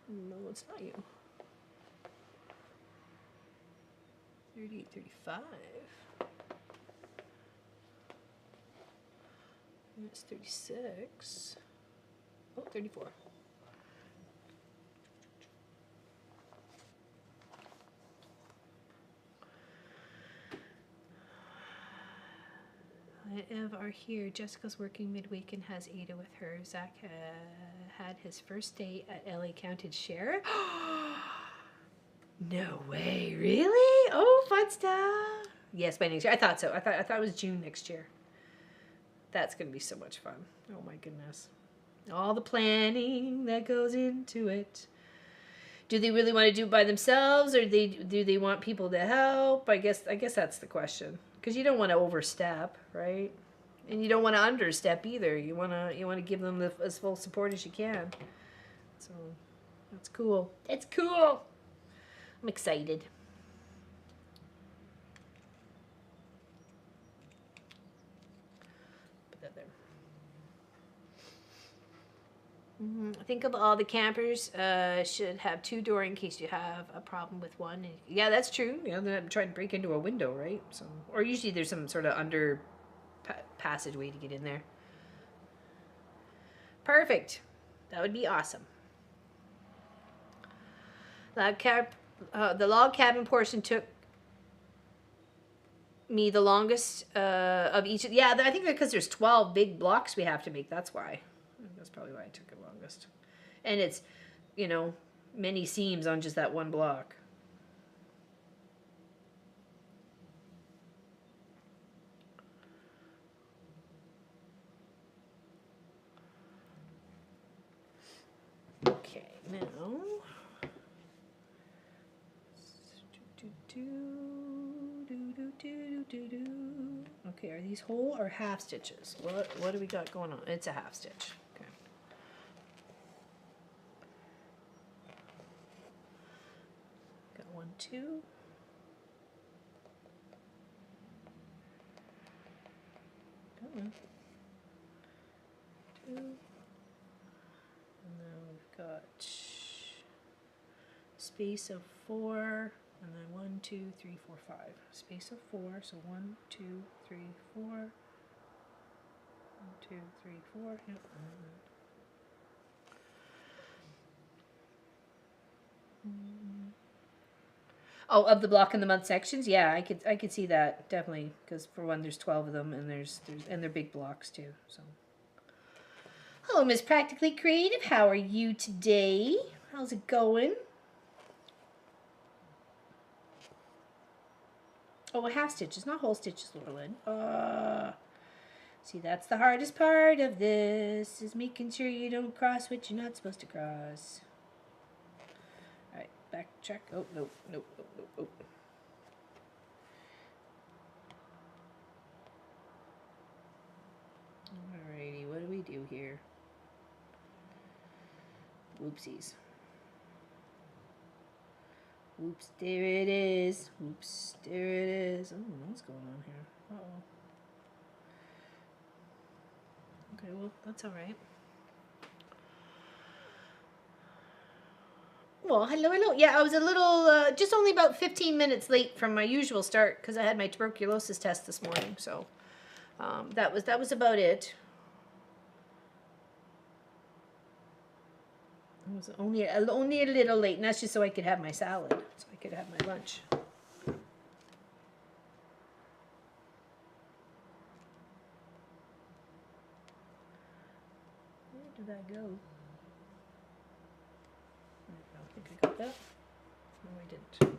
No, it's not you. 3835. It's 36. Oh, 34. Ev are here. Jessica's working midweek and has Ada with her. Zach had his first day at LA County Sheriff. No way, really? Oh, fun stuff. Yes, by next year. I thought so. I thought it was June next year. That's gonna be so much fun. Oh my goodness. All the planning that goes into it. Do they really want to do it by themselves, or do they want people to help? I guess that's the question. Because you don't want to overstep, right? And you don't want to understep either. You wanna give them as full support as you can. So that's cool. It's cool. I'm excited. Put that there. Think of all the campers should have two doors in case you have a problem with one. Yeah, that's true. You know, they're trying to break into a window, right? So, or usually there's some sort of under passageway to get in there. Perfect. That would be awesome. The log cabin portion took me the longest of each. Yeah, I think because there's 12 big blocks we have to make. That's why. That's probably why it took it longest. And it's, you know, many seams on just that one block. Okay, now. Okay, are these whole or half stitches? What do we got going on? It's a half stitch. Okay. Got 1, 2. 2. And then we've got space of 4. And then 1, 2, 3, 4, 5. Space of 4. So 1, 2, 3, 4. 1, 2, 3, 4. Yep. Oh, of the block and the month sections, yeah, I could see that definitely, because for one, there's 12 of them, and and they're big blocks too. So, hello, Miss Practically Creative. How are you today? How's it going? Oh, a half stitches, not whole stitches, Laurelyn. See, that's the hardest part of this, is making sure you don't cross what you're not supposed to cross. Alright, back check. Oh, nope. do here? Whoopsies. Whoops, there it is. Whoops, there it is. Oh, what's going on here? Uh-oh. Okay, well, that's all right. Well, hello, hello. Yeah, I was a little, just only about 15 minutes late from my usual start because I had my tuberculosis test this morning. So that was about it. It was only a little late, and that's just so I could have my salad, so I could have my lunch. Where did I go? I don't think I got that. No, I didn't.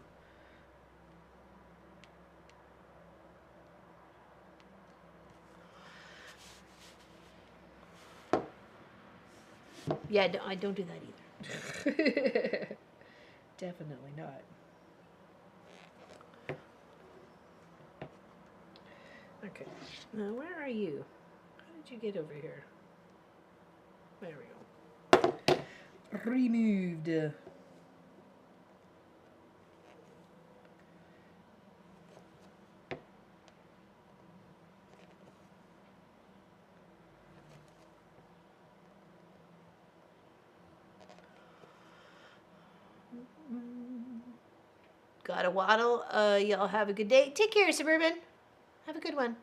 Yeah, I don't do that either. Definitely not. Okay. Now, where are you? How did you get over here? There we go. Removed. Gotta waddle. Y'all have a good day. Take care, Suburban. Have a good one.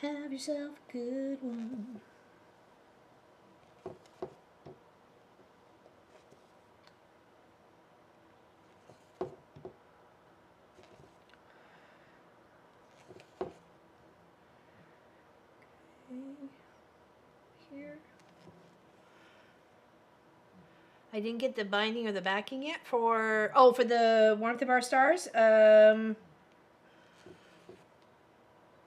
Have yourself a good one. Here. I didn't get the binding or the backing yet for the Warmth of Our Stars.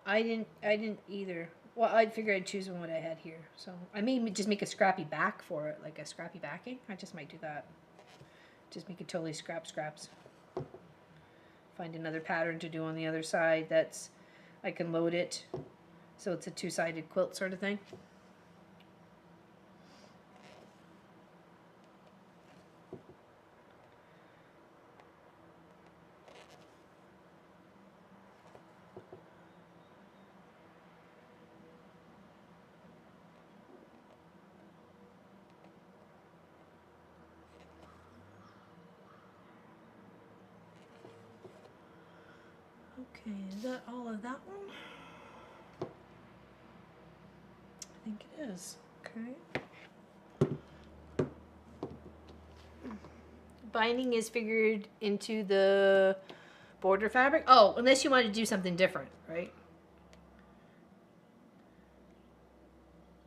I didn't either. Well, I figured I'd choose one what I had here. So I may just make a scrappy back for it, like a scrappy backing. I just might do that. Just make it totally scraps. Find another pattern to do on the other side that's, I can load it. So it's a two-sided quilt sort of thing. Okay, is that all of that one? I think it is. Okay. Binding is figured into the border fabric. Oh, unless you want to do something different, right?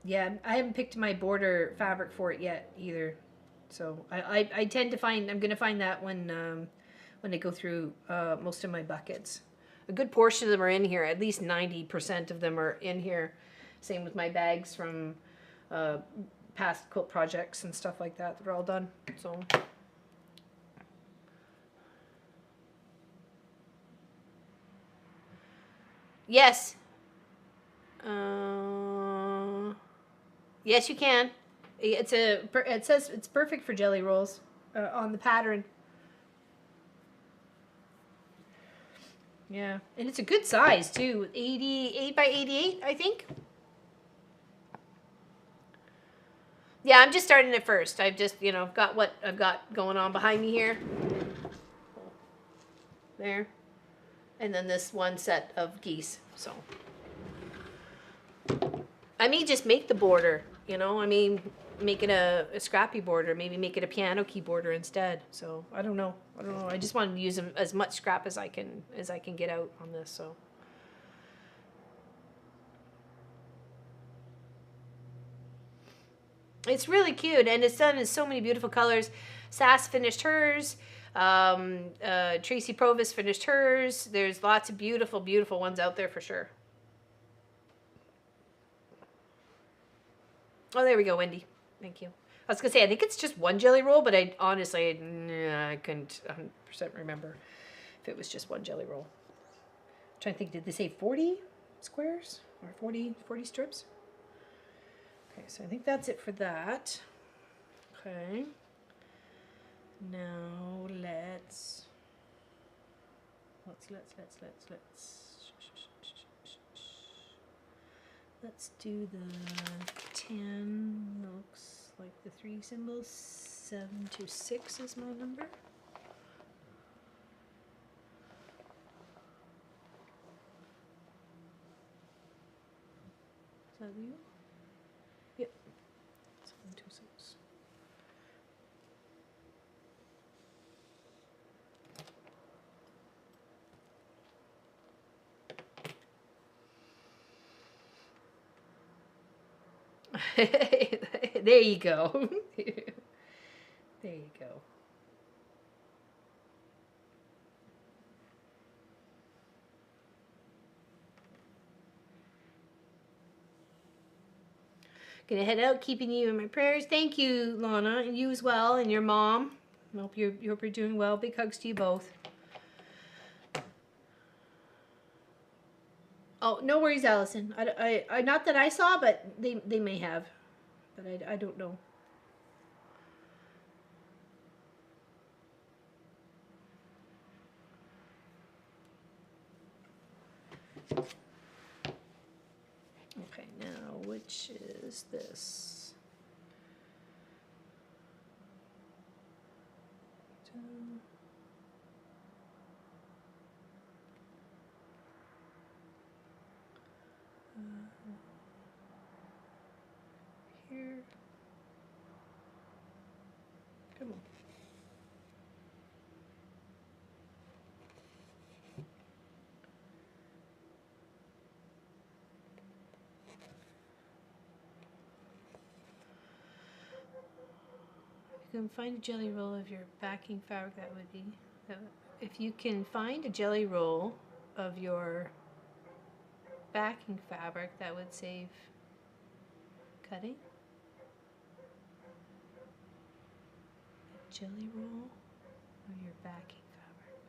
Yeah, I haven't picked my border fabric for it yet either. So I tend to find, I'm going to find that when I go through most of my buckets. A good portion of them are in here. At least 90% of them are in here. Same with my bags from past quilt projects and stuff like that. They're all done. So. Yes. Yes, you can. It says it's perfect for jelly rolls on the pattern. Yeah, and it's a good size too. 88 by 88, I think. Yeah, I'm just starting at first. I've just, got what I've got going on behind me here. There. And then this one set of geese. So I may just make the border, make it a scrappy border, maybe make it a piano key border instead. So I don't know. I just wanted to use as much scrap as I can get out on this. So it's really cute, and it's done in so many beautiful colors. Sass finished hers. Tracy Provis finished hers. There's lots of beautiful, beautiful ones out there for sure. Oh, there we go, Wendy. Thank you. I was going to say, I think it's just one jelly roll, but I couldn't 100% remember if it was just one jelly roll. trying to think, did they say 40 squares or 40 strips? Okay, so I think that's it for that. Okay. Now let's do the 10. Looks like the 3 symbols. 7 to 6 is my number. Is that you? Yep. 7 to 6. There you go. There you go. Gonna head out, keeping you in my prayers. Thank you, Lana, and you as well, and your mom. I hope you're doing well. Big hugs to you both. Oh, no worries, Allison. I not that I saw, but they may have, but I don't know. Okay, now which is this? Here. Come on. You can find a jelly roll of your backing fabric. That would be, if you can find a jelly roll of your backing fabric, that would save cutting. A jelly roll of your backing fabric.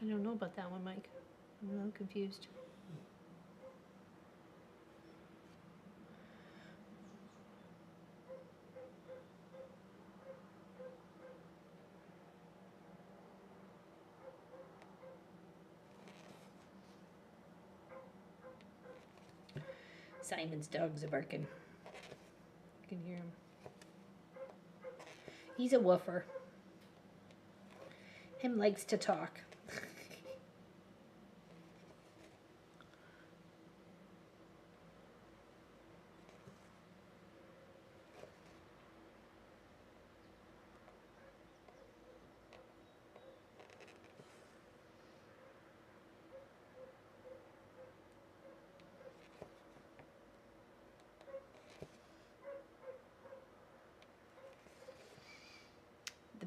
I don't know about that one, Mike. I'm a little confused. Simon's dogs are barking. You can hear him. He's a woofer. Him likes to talk.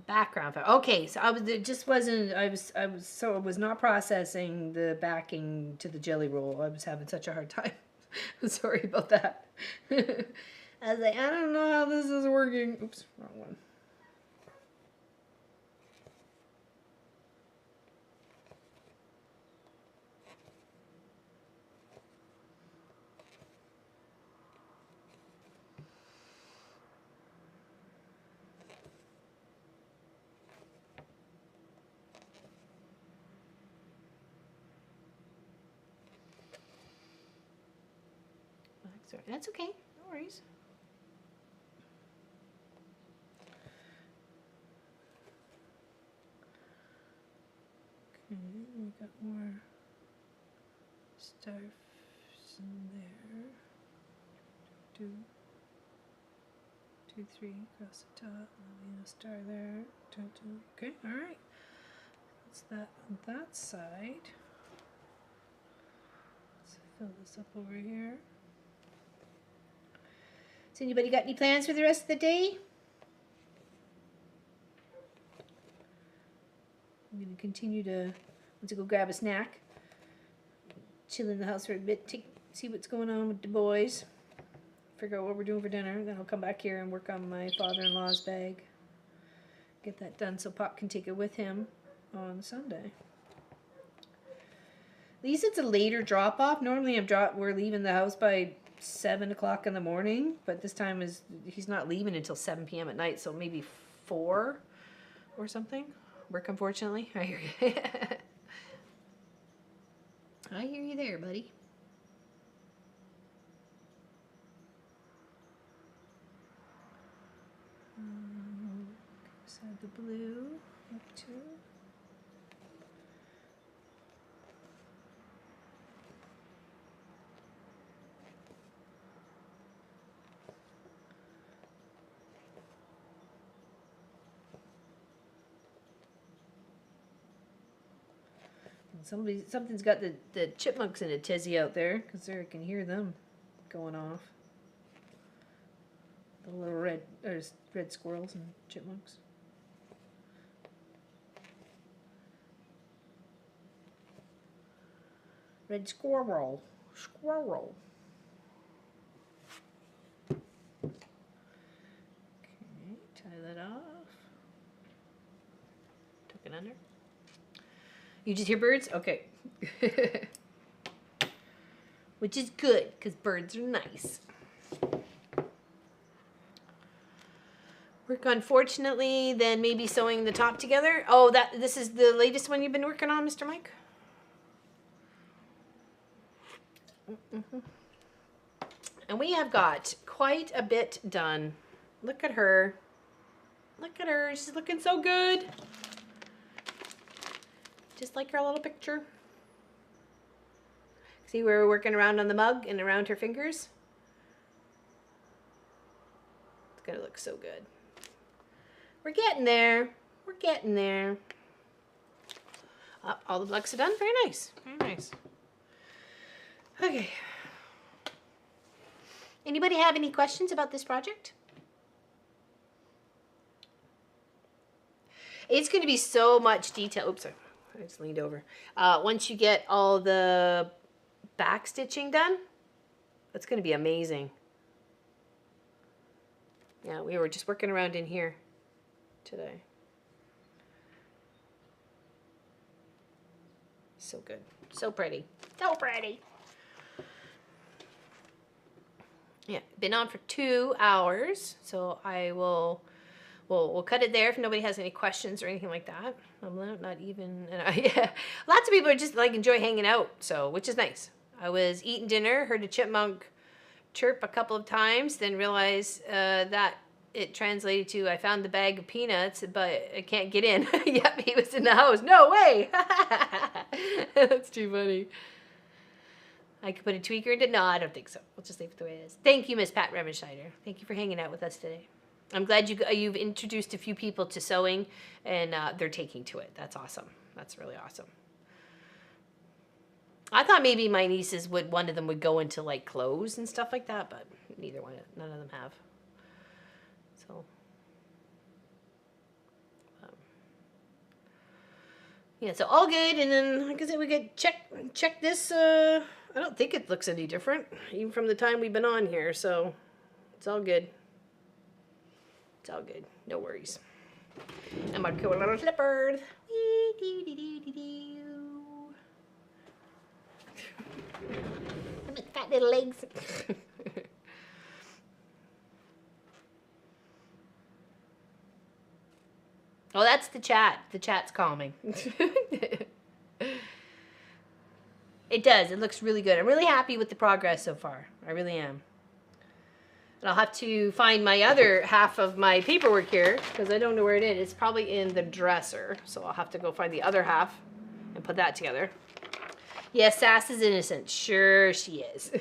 Background. Okay, so it just wasn't. I was not processing the backing to the jelly roll. I was having such a hard time. Sorry about that. I was like, I don't know how this is working. Oops, wrong one. Sorry, that's okay. No worries. Okay, we got more stars in there. 2, 2, 3 across the top, and a star there. 2, 2. Okay, all right. That's that on that side. Let's fill this up over here. So anybody got any plans for the rest of the day? I'm going to continue to, once I go grab a snack, chill in the house for a bit, see what's going on with the boys, figure out what we're doing for dinner. Then I'll come back here and work on my father-in-law's bag get that done so Pop can take it with him on Sunday. At least it's a later drop off. Normally we're leaving the house by 7 o'clock in the morning, but this time he's not leaving until 7 p.m. at night, so maybe 4 or something. Work, unfortunately. I hear you. I hear you there, buddy. So the blue up to. Something's got the chipmunks in a tizzy out there, because I can hear them going off. The little red squirrels and chipmunks. Red squirrel. Squirrel. Okay, tie that off. Tuck it under. You just hear birds? Okay. Which is good, because birds are nice. Work unfortunately, then maybe sewing the top together. Oh, this is the latest one you've been working on, Mr. Mike? And we have got quite a bit done. Look at her. Look at her. She's looking so good. Just like her little picture. See where we're working around on the mug and around her fingers? It's gonna look so good. We're getting there. We're getting there. All the blocks are done. Very nice. Very nice. Okay. Anybody have any questions about this project? It's going to be so much detail. Oops, sorry. I just leaned over. Once you get all the back stitching done, that's going to be amazing. Yeah, we were just working around in here today. So good. So pretty. So pretty. Yeah, been on for 2 hours, so I will... We'll cut it there if nobody has any questions or anything like that. I'm not even, yeah. Lots of people are just like enjoy hanging out, so which is nice. I was eating dinner, heard a chipmunk chirp a couple of times, then realized that it translated to I found the bag of peanuts, but I can't get in. Yep, he was in the house. No way. That's too funny. I could put a tweaker in it. No, I don't think so. We'll just leave it the way it is. Thank you, Miss Pat Remenschneider. Thank you for hanging out with us today. I'm glad you've introduced a few people to sewing, and they're taking to it. That's awesome. That's really awesome. I thought maybe my nieces one of them would go into like clothes and stuff like that, but none of them have. So, yeah, so all good. And then, like I said, we could check this. I don't think it looks any different, even from the time we've been on here. So, it's all good. It's all good. No worries. And my cool little slippers. And my fat little legs. Oh, that's the chat. The chat's calming. It does. It looks really good. I'm really happy with the progress so far. I really am. And I'll have to find my other half of my paperwork here because I don't know where it is. It's probably in the dresser. So I'll have to go find the other half and put that together. Yes, Sass is innocent. Sure she is.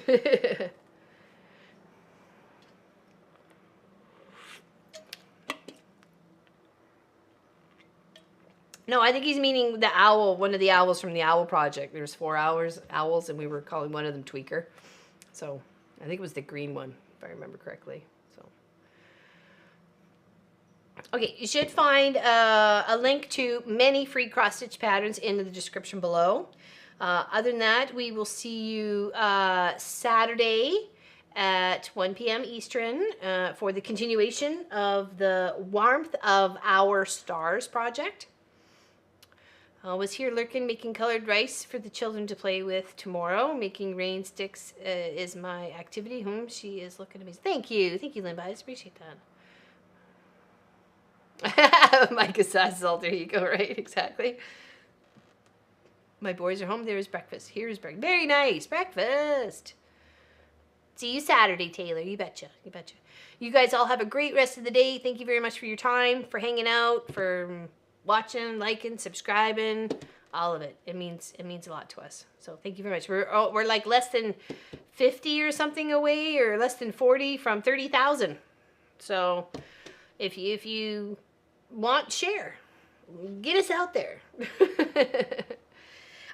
No, I think he's meaning the owl, one of the owls from the Owl Project. There's 4 owls, and we were calling one of them Tweaker. So I think it was the green one, if I remember correctly. So, okay, you should find a link to many free cross-stitch patterns in the description below. Other than that, we will see you Saturday at 1 p.m. Eastern for the continuation of the Warmth of Our Stars project. I was here lurking, making colored rice for the children to play with tomorrow. Making rain sticks is my activity. She is looking amazing. Thank you, Limba. I appreciate that. Micah says, "There you go." Right, exactly. My boys are home. There's breakfast. Here's breakfast. Very nice breakfast. See you Saturday, Taylor. You betcha. You betcha. You guys all have a great rest of the day. Thank you very much for your time, for hanging out, for watching, liking, subscribing, all of it. It means a lot to us. So thank you very much. We're like less than 50 or something away, or less than 40 from 30,000. So if you want, share, get us out there.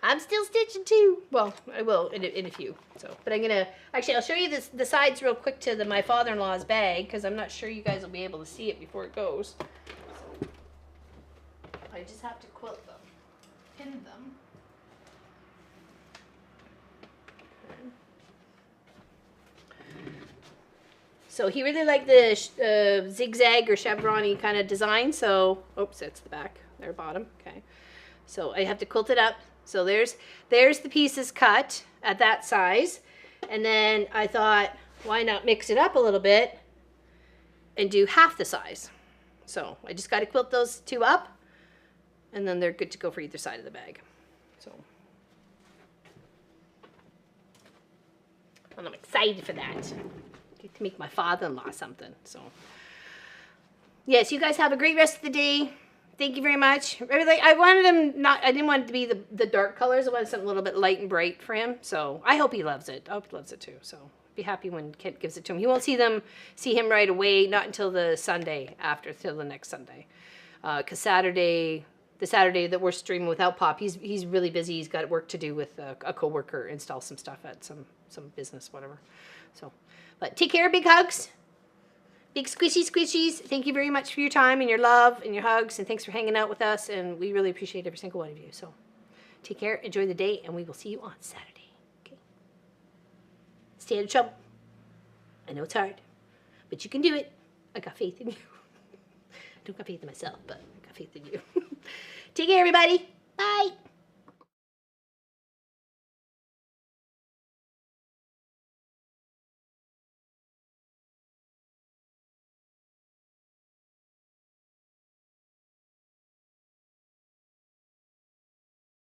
I'm still stitching too. Well, I will in a few. So, but I'm gonna I'll show you the sides real quick to my father-in-law's bag, because I'm not sure you guys will be able to see it before it goes. So, I just have to quilt them, pin them. Okay. So he really liked the zigzag or chevron-y kind of design. So, oops, that's the back, their bottom. Okay. So I have to quilt it up. So there's the pieces cut at that size. And then I thought, why not mix it up a little bit and do half the size? So I just got to quilt those two up, and then they're good to go for either side of the bag. So and I'm excited for that. Get to make my father-in-law something. So yes, you guys have a great rest of the day. Thank you very much. I wanted him I didn't want it to be the dark colors. I wanted something a little bit light and bright for him. So I hope he loves it. I hope he loves it too. So be happy when Kent gives it to him. He won't see him right away, not until the Sunday till the next Sunday. Because the Saturday that we're streaming without Pop, he's really busy. He's got work to do with a coworker, install some stuff at some business, whatever. So, but take care, big hugs. Big squishies. Thank you very much for your time and your love and your hugs, and thanks for hanging out with us, and we really appreciate every single one of you. So take care, enjoy the day, and we will see you on Saturday. Okay? Stay out of trouble. I know it's hard, but you can do it. I got faith in you. I don't got faith in myself, but I got faith in you. Take care, everybody. Bye.